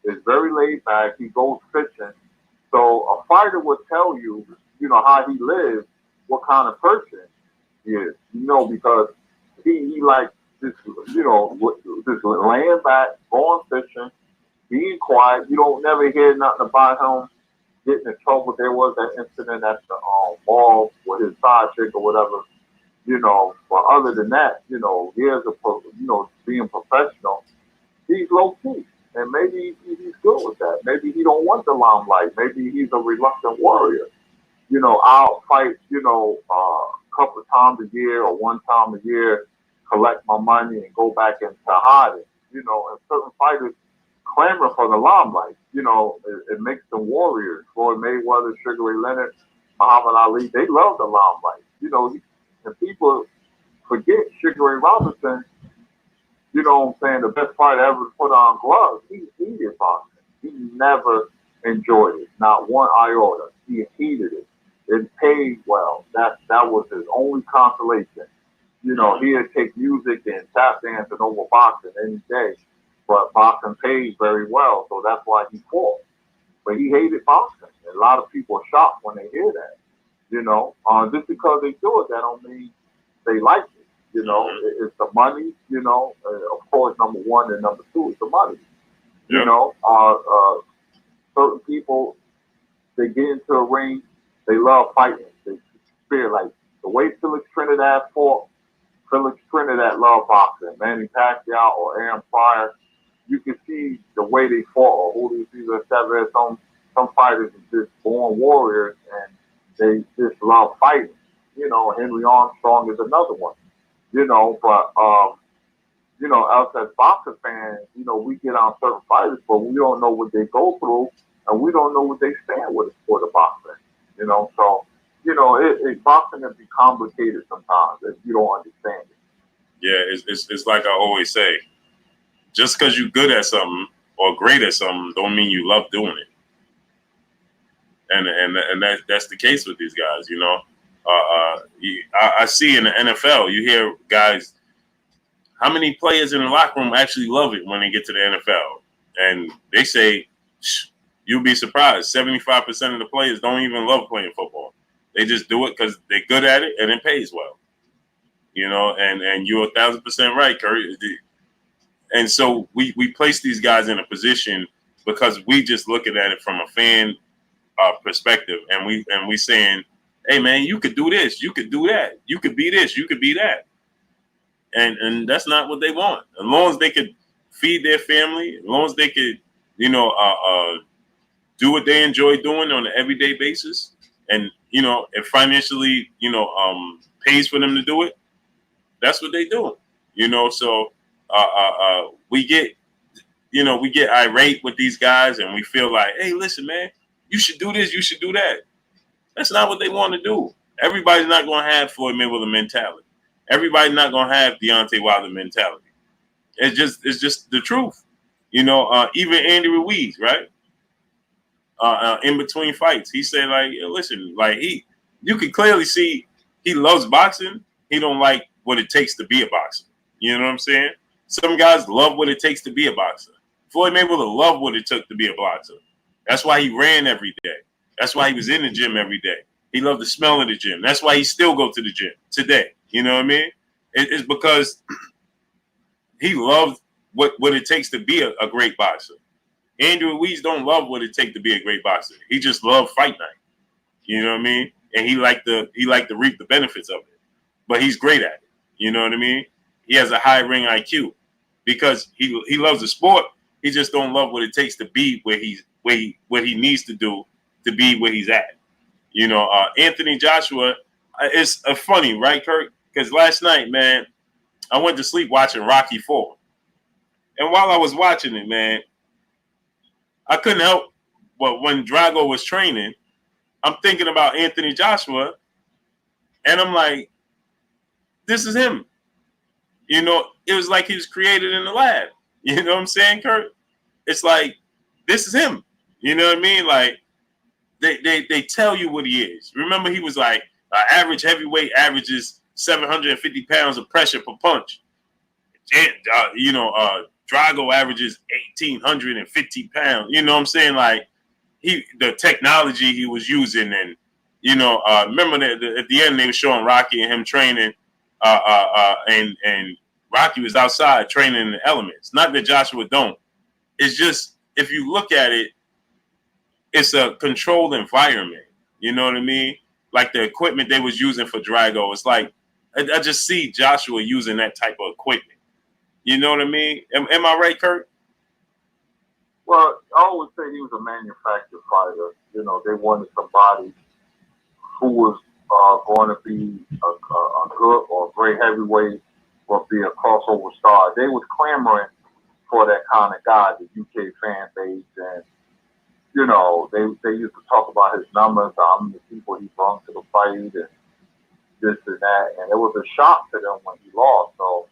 It's very laid back. He goes fishing. So a fighter would tell you, you know, how he lives, what kind of person he is, you know, because he like this, you know, just laying back, going fishing, being quiet. You don't never hear nothing about him getting in trouble. There was that incident at the mall with his side chick or whatever, you know. But other than that, you know, being professional, he's low key, and maybe he's good with that. Maybe he don't want the limelight. Maybe he's a reluctant warrior. You know, I'll fight, you know, a couple of times a year or one time a year, collect my money and go back into hiding. You know, and certain fighters clamor for the limelight. You know, it makes them warriors. Floyd Mayweather, Sugar Ray Leonard, Muhammad Ali, they love the limelight. You know, and people forget Sugar Ray Robinson, you know what I'm saying, the best fighter ever to put on gloves. He hated boxing. He never enjoyed it, not one iota. He hated it. It paid well. That was his only consolation. You know, he'd take music and tap dancing over boxing any day. But boxing paid very well, so that's why he fought. But he hated boxing. And a lot of people are shocked when they hear that. You know, just because they do it, that don't mean they like it. You know, it's the money. You know, of course, number one and number two is the money. You know, certain people, they get into a ring, they love fighting. They feel like the way Felix Trinidad fought, Felix Trinidad loved boxing. Manny Pacquiao or Aaron Pryor, you can see the way they fought, or Julio Cesar Chavez. Some fighters are just born warriors and they just love fighting. You know, Henry Armstrong is another one. You know, but you know, us as boxer fans, you know, we get on certain fighters, but we don't know what they go through, and we don't know what they stand with for the boxing. You know, so you know, boxing can be complicated sometimes if you don't understand it. Yeah, it's like I always say, just because you're good at something or great at something, don't mean you love doing it. And that's the case with these guys. You know, I see in the NFL, you hear guys. How many players in the locker room actually love it when they get to the NFL? And they say, you'll be surprised. 75% of the players don't even love playing football. They just do it because they're good at it and it pays well. You know, and you're 1,000% right, Kurt. And so we place these guys in a position because we just looking at it from a fan perspective, and we saying, hey man, you could do this, you could do that, you could be this, you could be that. And that's not what they want. As long as they could feed their family, as long as they could, you know, do what they enjoy doing on an everyday basis, and you know, if financially, you know, pays for them to do it, that's what they do. You know, so we get irate with these guys, and we feel like, hey, listen, man, you should do this, you should do that. That's not what they want to do. Everybody's not going to have Floyd Mayweather mentality. Everybody's not gonna have Deontay Wilder mentality. It's just the truth, you know. Even Andy Ruiz, right? In between fights, he said like, listen, like you can clearly see he loves boxing. He don't like what it takes to be a boxer. You know what I'm saying? Some guys love what it takes to be a boxer. Floyd Mayweather loved what it took to be a boxer. That's why he ran every day. That's why he was in the gym every day. He loved the smell of the gym. That's why he still go to the gym today. You know what I mean? It's because he loved what it takes to be a great boxer. Andrew Ruiz don't love what it takes to be a great boxer. He just loved fight night. You know what I mean? And he liked to reap the benefits of it. But he's great at it. You know what I mean? He has a high ring IQ because he loves the sport. He just don't love what it takes to be what he needs to do to be where he's at. You know, Anthony Joshua, it's funny, right, Kurt? Because last night, man, I went to sleep watching Rocky IV. And while I was watching it, man, I couldn't help but when Drago was training, I'm thinking about Anthony Joshua, and I'm like, this is him. You know, it was like he was created in the lab. You know what I'm saying, Kurt? It's like, this is him. You know what I mean? Like, they tell you what he is. Remember, he was like, average heavyweight averages 750 pounds of pressure per punch. And, Drago averages 1,850 pounds. You know what I'm saying? Like, the technology he was using, and remember that at the end they were showing Rocky and him training, and Rocky was outside training in the elements. Not that Joshua don't. It's just, if you look at it, it's a controlled environment. You know what I mean? Like the equipment they was using for Drago. It's like I just see Joshua using that type of equipment. You know what I mean? Am I right, Kurt? Well, I always say he was a manufactured fighter. You know, they wanted somebody who was going to be a good or a great heavyweight or be a crossover star. They was clamoring for that kind of guy, the UK fan base, and you know, they used to talk about his numbers, how many people he brought to the fight, and this and that, and it was a shock to them when he lost. So,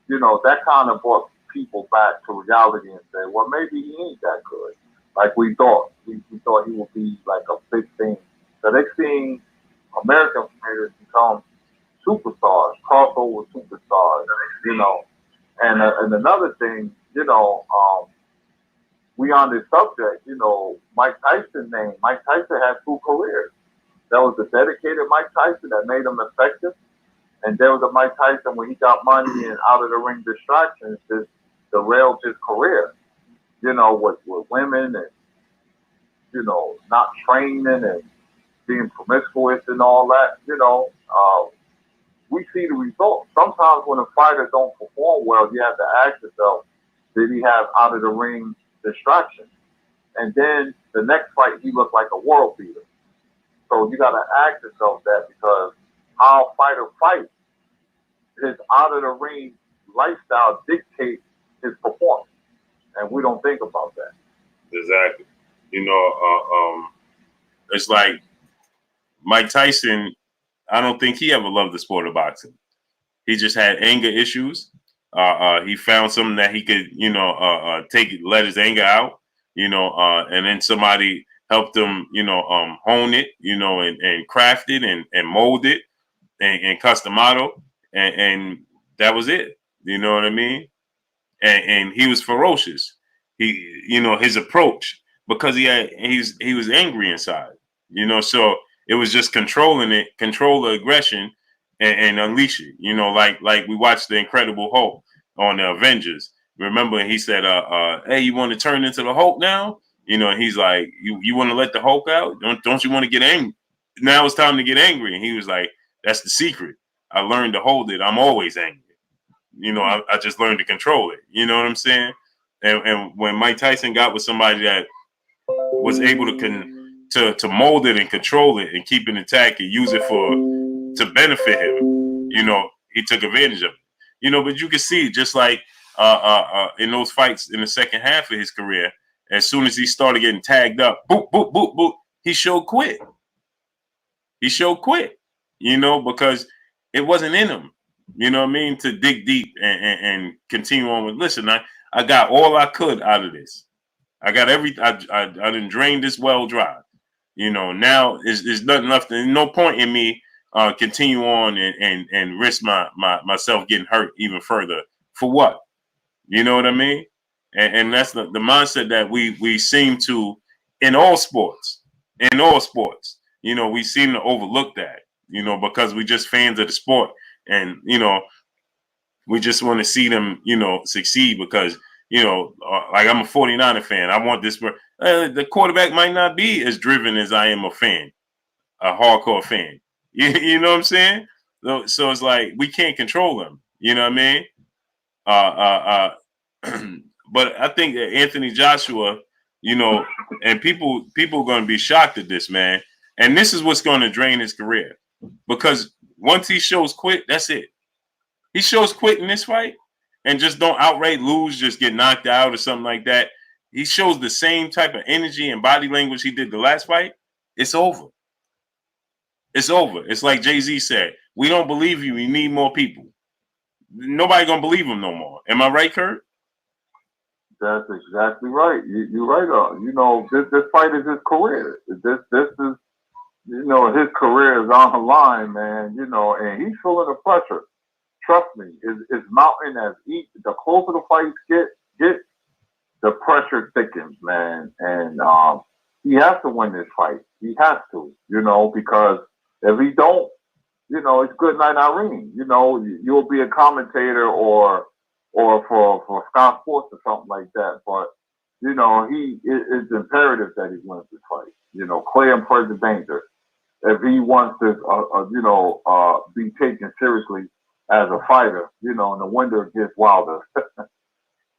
you know, that kind of brought people back to reality and said, well, maybe he ain't that good. Like we thought. We thought he would be like a big thing. So they've seen American players become superstars, crossover superstars, you know. And another thing, you know, we on this subject, you know, Mike Tyson had 2 careers. There was the dedicated Mike Tyson that made him effective. And there was a Mike Tyson when he got money and out of the ring distractions, just derailed his career, you know, with women and not training and being promiscuous and all that, we see the results. Sometimes when a fighter don't perform well, you have to ask yourself, did he have out of the ring distraction? And then the next fight, he looked like a world beater. So you got to ask yourself that, because how a fighter fights, his out of the ring lifestyle dictates his performance, and we don't think about that. Exactly. It's like Mike Tyson. I don't think he ever loved the sport of boxing. He just had anger issues. He found something that he could, let his anger out, and then somebody helped him, hone it, and craft it and mold it and customado, and that was it. You know what I mean? And he was ferocious. His approach, because he was angry inside, so it was just control the aggression and unleash it. Like we watched the Incredible Hulk on the Avengers. Remember, he said, "Hey, you want to turn into the Hulk now?" And he's like, "You want to let the Hulk out? Don't you want to get angry? Now it's time to get angry." And he was like, "That's the secret. I learned to hold it. I'm always angry. I just learned to control it." You know what I'm saying? And when Mike Tyson got with somebody that was able to mold it and control it and keep it intact and use it to benefit him, he took advantage of it. But you can see, just like in those fights in the second half of his career, as soon as he started getting tagged up, boop, boop, boop, boop, he showed quit. Because it wasn't in him, to dig deep and continue on with, listen, I got all I could out of this. I got I didn't drain this well dry. Now there's nothing left. There's no point in me continue on and risk myself getting hurt even further. For what? You know what I mean? And that's the mindset that we seem to, in all sports. We seem to overlook that, because we just fans of the sport, and we just want to see them, succeed, because like I'm a 49er fan. I want this. The quarterback might not be as driven as I am a hardcore fan. You know what I'm saying? So it's like we can't control them. You know what I mean? But I think that Anthony Joshua, and people are going to be shocked at this, man. And this is what's going to drain his career, because once he shows quit, that's it. He shows quit in this fight and just don't outright lose, just get knocked out or something like that. He shows the same type of energy and body language he did the last fight. It's over. It's over. It's like Jay-Z said, we don't believe you. We need more people. Nobody going to believe him no more. Am I right, Kurt? That's exactly right. You're right. This fight is his career. This is, his career is on the line, man, and he's feeling the pressure. Trust me, it's mounting as the closer the fights get, the pressure thickens, man. And he has to win this fight. He has to, because if he don't, it's good night, Irene. You'll be a commentator or for Sky Sports or something like that. But it's imperative that he wins this fight. Clear and present danger. If he wants to, be taken seriously as a fighter, and the window gets wilder.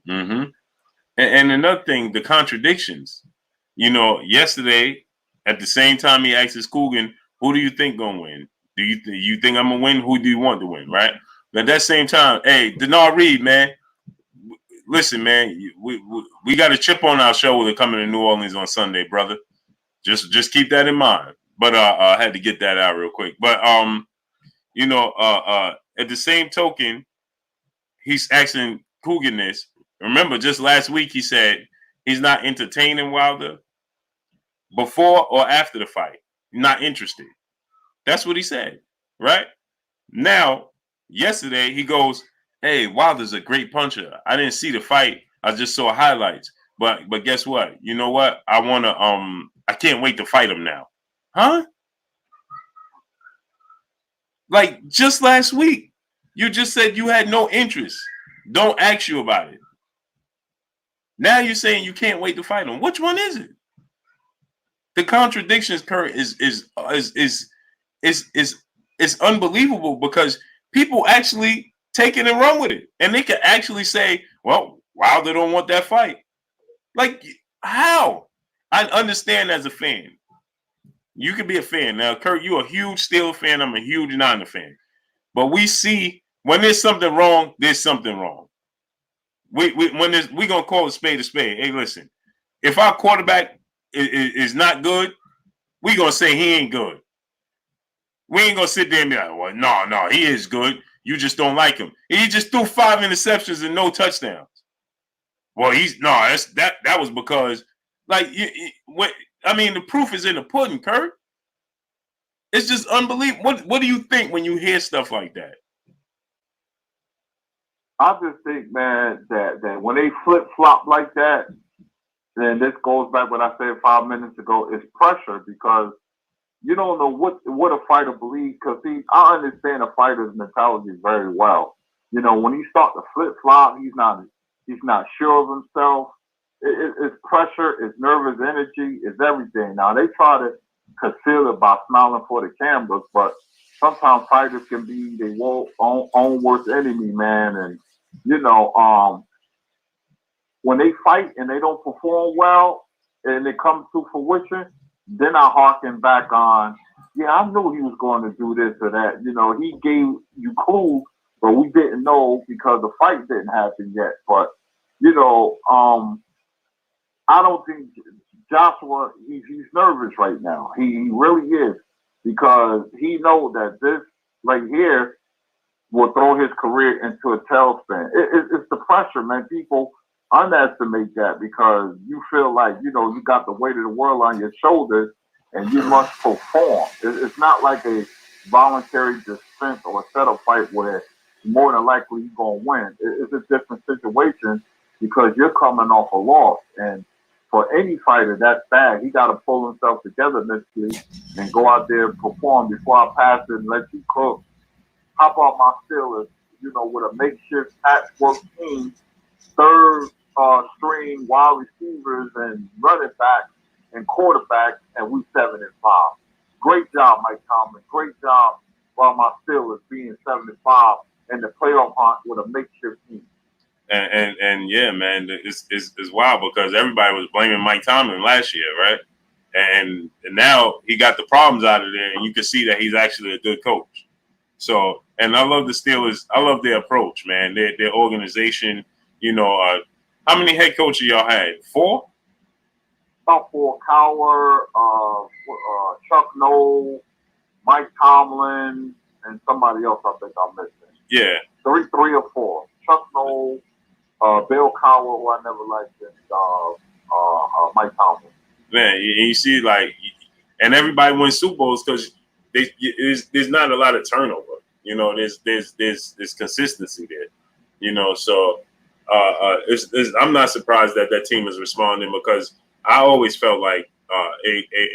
Mm-hmm. And another thing, the contradictions. Yesterday, at the same time he asks Coogan, who do you think gonna win? Do you think I'm gonna win? Who do you want to win? Right? But at that same time, hey, Denard Reed, man, listen, man, we got a chip on our shoulder coming to New Orleans on Sunday, brother. Just keep that in mind. But I had to get that out real quick. But at the same token, he's asking Coogan this. Remember, just last week he said he's not entertaining Wilder before or after the fight. Not interested. That's what he said, right? Now, yesterday he goes, "Hey, Wilder's a great puncher. I didn't see the fight. I just saw highlights. But guess what? You know what? I can't wait to fight him now." Huh? Like just last week, you just said you had no interest. Don't ask you about it. Now you're saying you can't wait to fight him. Which one is it? The contradictions, Kurt, is unbelievable because people actually take it and run with it, and they can actually say, "Well, Wilder don't want that fight." Like, how? I understand as a fan. You can be a fan. Now, Kurt, you're a huge Steelers fan. I'm a huge Niner fan. But we see when there's something wrong, there's something wrong. We're gonna call a spade a spade. Hey, listen, if our quarterback is not good, we're gonna say he ain't good. We ain't gonna sit there and be like, well, no, he is good. You just don't like him. He just threw 5 interceptions and no touchdowns. Well, that was because, like, the proof is in the pudding, Kurt. It's just unbelievable. What do you think when you hear stuff like that? I just think, man, that when they flip flop like that, then this goes back what I said 5 minutes ago. It's pressure because you don't know what a fighter believes. Because see, I understand a fighter's mentality very well. You know, when he starts to flip flop, he's not sure of himself. It's pressure, it's nervous energy, it's everything. Now they try to conceal it by smiling for the cameras, but sometimes fighters can be their own worst enemy, man. And you know, when they fight and they don't perform well, and it comes to fruition, then I harken back on. Yeah, I knew he was going to do this or that. You know, he gave you clues, but we didn't know because the fight didn't happen yet. But you know, I don't think Joshua, he's nervous right now. He really is because he knows that this right here will throw his career into a tailspin. It's the pressure, man. People underestimate that because you feel like, you know, you got the weight of the world on your shoulders and you must perform. It's not like a voluntary defense or a setup fight where more than likely you're going to win. It's a different situation because you're coming off a loss. And for any fighter that's bad, he got to pull himself together mentally and go out there and perform before I pass it and let you cook. How about my Steelers, you know, with a makeshift patchwork team, third string wide receivers and running backs and quarterbacks, and we 7-5. Great job, Mike Tomlin. Great job by my Steelers being 7-5 in the playoff hunt with a makeshift team. And yeah, man, it's wild because everybody was blaming Mike Tomlin last year, right? And now he got the problems out of there, and you can see that he's actually a good coach. So, and I love the Steelers. I love their approach, man. Their organization. You know, how many head coaches y'all had? 4? About 4. Cowher, Chuck Noll, Mike Tomlin, and somebody else I think I'm missing. Yeah. 3 or 4. Chuck Noll, Bill Cowher, who I never liked, and Mike Tomlin. Man, you see, like, and everybody wins Super Bowls because there's not a lot of turnover. You know, there's consistency there. You know, so I'm not surprised that team is responding because I always felt like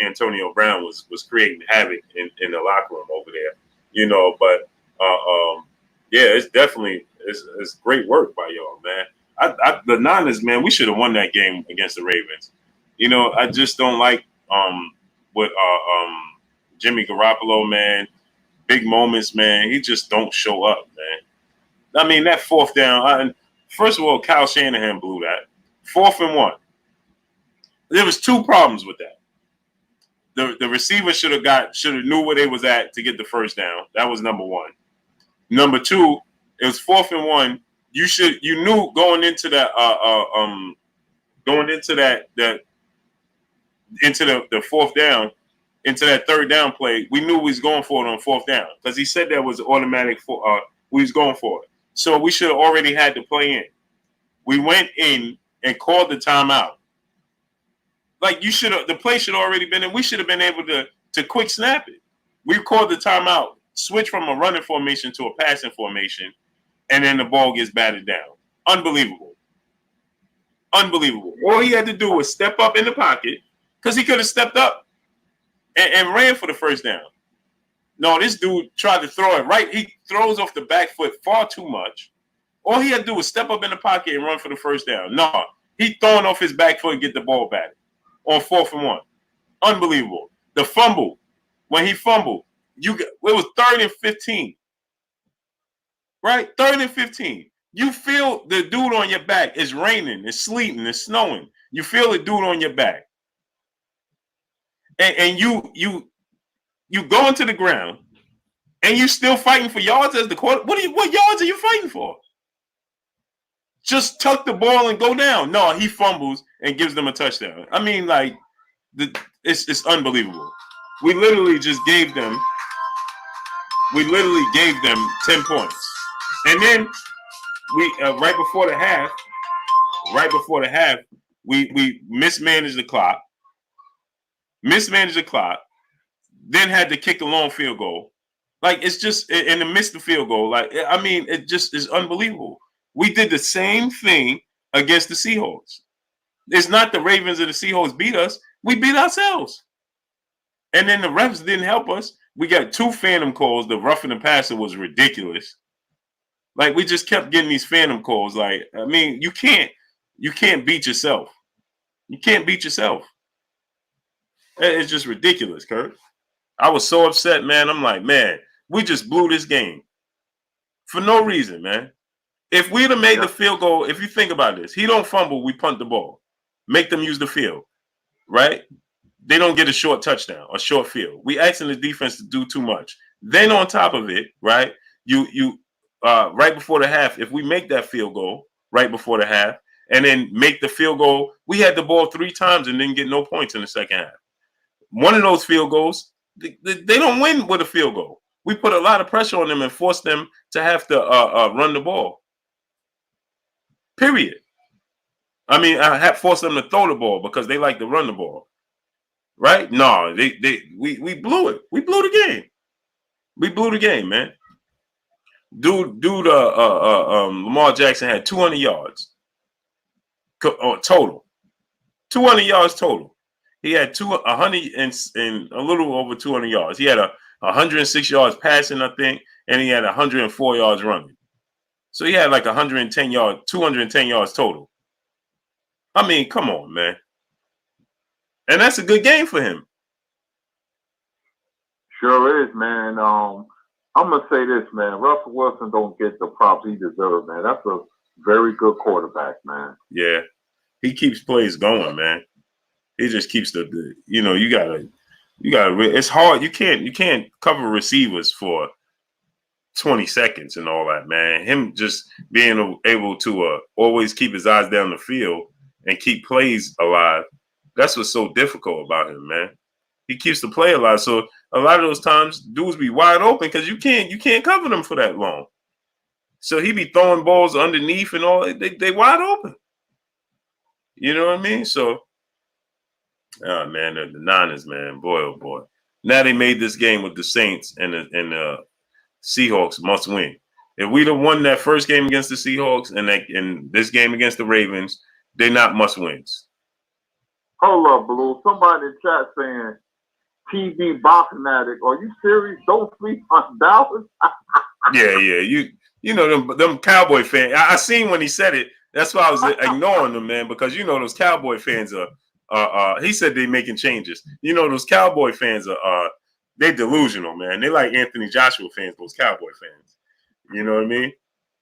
Antonio Brown was creating havoc in the locker room over there. You know, but yeah, it's definitely it's great work by y'all, man. The Niners, man, we should have won that game against the Ravens. You know, I just don't like what Jimmy Garoppolo, man. Big moments, man. He just don't show up, man. I mean, that 4th down. First of all, Kyle Shanahan blew that. 4th and 1. There was 2 problems with that. The receiver should have knew where they was at to get the 1st down. That was number 1. Number 2, it was 4th and 1. You knew going into that into the 4th down, into that 3rd down play, we knew we was going for it on 4th down because he said that was automatic we was going for it. So we should have already had the play in. We went in and called the timeout. Like the play should have already been in. We should have been able to quick snap it. We called the timeout, switch from a running formation to a passing formation, and then the ball gets batted down. Unbelievable. All he had to do was step up in the pocket because he could have stepped up and ran for the 1st down. No, this dude tried to throw it right. He throws off the back foot far too much. All he had to do was step up in the pocket and run for the 1st down. No, he throwing off his back foot and get the ball back on 4th and 1. unbelievable. The fumble, when he fumbled, it was 3rd and 15. Right? 3rd and 15. You feel the dude on your back. It's raining, it's sleeting, it's snowing. You feel the dude on your back. And you go into the ground and you still fighting for yards as the quarter. What yards are you fighting for? Just tuck the ball and go down. No, he fumbles and gives them a touchdown. I mean, like, it's unbelievable. We literally gave them 10 points. And then we right before the half, we mismanaged the clock. Then had to kick a long field goal. Like, it's just, and to miss the field goal. Like, I mean, it just is unbelievable. We did the same thing against the Seahawks. It's not the Ravens or the Seahawks beat us. We beat ourselves. And then the refs didn't help us. We got 2 phantom calls. The roughing the passer was ridiculous. Like, we just kept getting these phantom calls. Like, I mean, you can't beat yourself. You can't beat yourself. It's just ridiculous, Kurt. I was so upset, man. I'm like, man, we just blew this game for no reason, man. If we'd have made the field goal, if you think about this, he don't fumble, we punt the ball. Make them use the field, right? They don't get a short touchdown, a short field. We asking the defense to do too much. Then on top of it, right, you right before the half, if we make that field goal right before the half and then make the field goal, we had the ball 3 times and didn't get no points in the second half. One of those field goals, they don't win with a field goal. We put a lot of pressure on them and forced them to have to run the ball. Period. I mean, I have forced them to throw the ball because they like to run the ball. Right? No, we blew it. We blew the game. We blew the game, man. Lamar Jackson had 200 yards total. 200 yards total. He had 100 and a little over 200 yards. He had 106 yards passing, I think, and he had 104 yards running. So he had like 210 yards total. I mean, come on, man. And that's a good game for him. Sure is, man. I'm gonna say this, man. Russell Wilson don't get the props he deserves, man. That's a very good quarterback, man. Yeah, he keeps plays going, man. He just keeps you gotta. It's hard. You can't cover receivers for 20 seconds and all that, man. Him just being able to always keep his eyes down the field and keep plays alive. That's what's so difficult about him, man. He keeps the play alive. So a lot of those times, dudes be wide open because you can't cover them for that long. So he be throwing balls underneath and all. They wide open. You know what I mean? So, oh man, the Niners, man, boy, oh boy. Now they made this game with the Saints and the Seahawks must win. If we'd have won that first game against the Seahawks and this game against the Ravens, they're not must wins. Hold up, Blue. Somebody in chat saying TV boxing addict. Are you serious? Don't sleep on Dallas. Yeah. You know them Cowboy fans. I seen when he said it. That's why I was ignoring them, man, because you know those Cowboy fans are. He said they're making changes. You know those Cowboy fans are. They're delusional, man. They like Anthony Joshua fans. Those Cowboy fans. You know what I mean?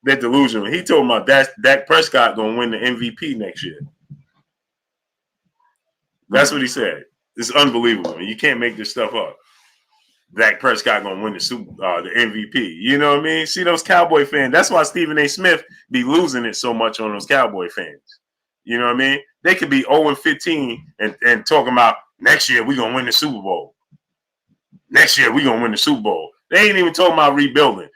They're delusional. He told me Dak Prescott gonna win the MVP next year. That's what he said. It's unbelievable. You can't make this stuff up. Dak Prescott gonna win the MVP. You know what I mean? See those Cowboy fans. That's why Stephen A. Smith be losing it so much on those Cowboy fans. You know what I mean? They could be 0-15 and talking about next year we gonna win the Super Bowl. Next year we gonna win the Super Bowl. They ain't even talking about rebuilding.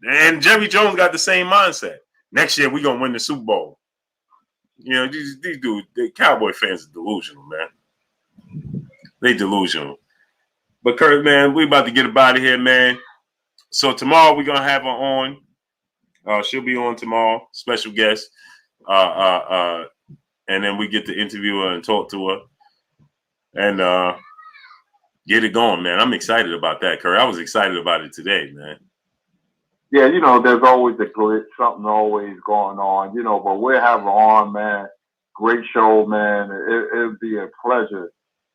And Jerry Jones got the same mindset. Next year we gonna win the Super Bowl. You know, these dudes, the Cowboy fans are delusional, man. They delusional. But Kurt, man, we about to get up out of here, man. So tomorrow we're gonna have her on. She'll be on tomorrow, special guest. And then we get to interview her and talk to her. And get it going, man. I'm excited about that, Kurt. I was excited about it today, man. Yeah, you know, there's always a glitch, something always going on, you know, but we'll have her on, man. Great show, man. It'll be a pleasure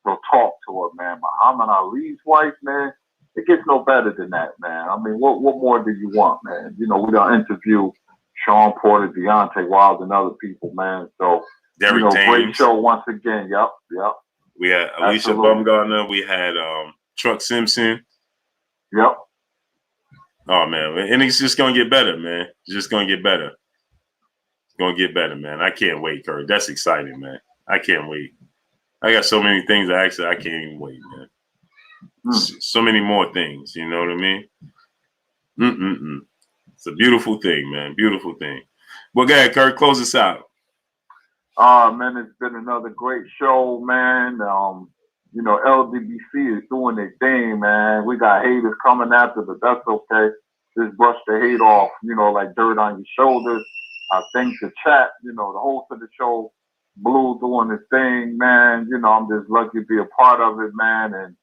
to talk to her, man. Muhammad Ali's wife, man. It gets no better than that, man. I mean, what more do you want, man? You know, we done interview Sean Porter, Deontay Wilder, and other people, man. So, Derek great James. show once again. Yep. We had Alicia Absolutely. Bumgarner. We had Truck Simpson. Yep. Oh, man. And it's just going to get better, man. It's just going to get better. It's going to get better, man. I can't wait, Kurt. That's exciting, man. I can't wait. I got so many things I can't even wait, man. So many more things, you know what I mean? It's a beautiful thing, man. Beautiful thing. Well, go ahead, Kurt. Close us out. Man, it's been another great show, man. You know, LDBC is doing their thing, man. We got haters coming after, but that's okay. Just brush the hate off, you know, like dirt on your shoulders. I thank the chat, you know, the host of the show, Blue, doing his thing, man. You know, I'm just lucky to be a part of it, man. And,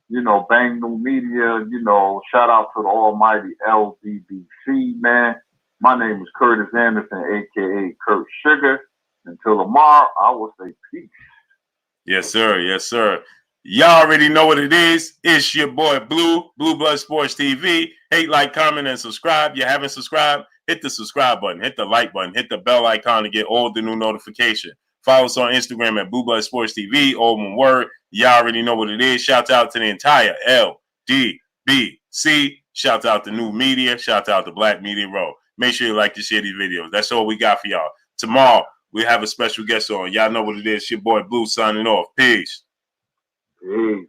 you know, Bang New Media, you know, shout out to the almighty LDBC, man. My name is Curtis Anderson, a.k.a. Kurt Sugar. Until tomorrow, I will say peace. Yes, sir. Yes, sir. Y'all already know what it is. It's your boy Blue Blood Sports TV. Hate, like, comment, and subscribe. You haven't subscribed? Hit the subscribe button. Hit the like button. Hit the bell icon to get all the new notification. Follow us on Instagram at Blue Blood Sports TV. All one word. Y'all already know what it is. Shout out to the entire LDBC. Shout out to New Media. Shout out to Black Media Row. Make sure you like to share these videos. That's all we got for y'all. Tomorrow, we have a special guest on. Y'all know what it is. Your boy Blue signing off. Peace. Peace.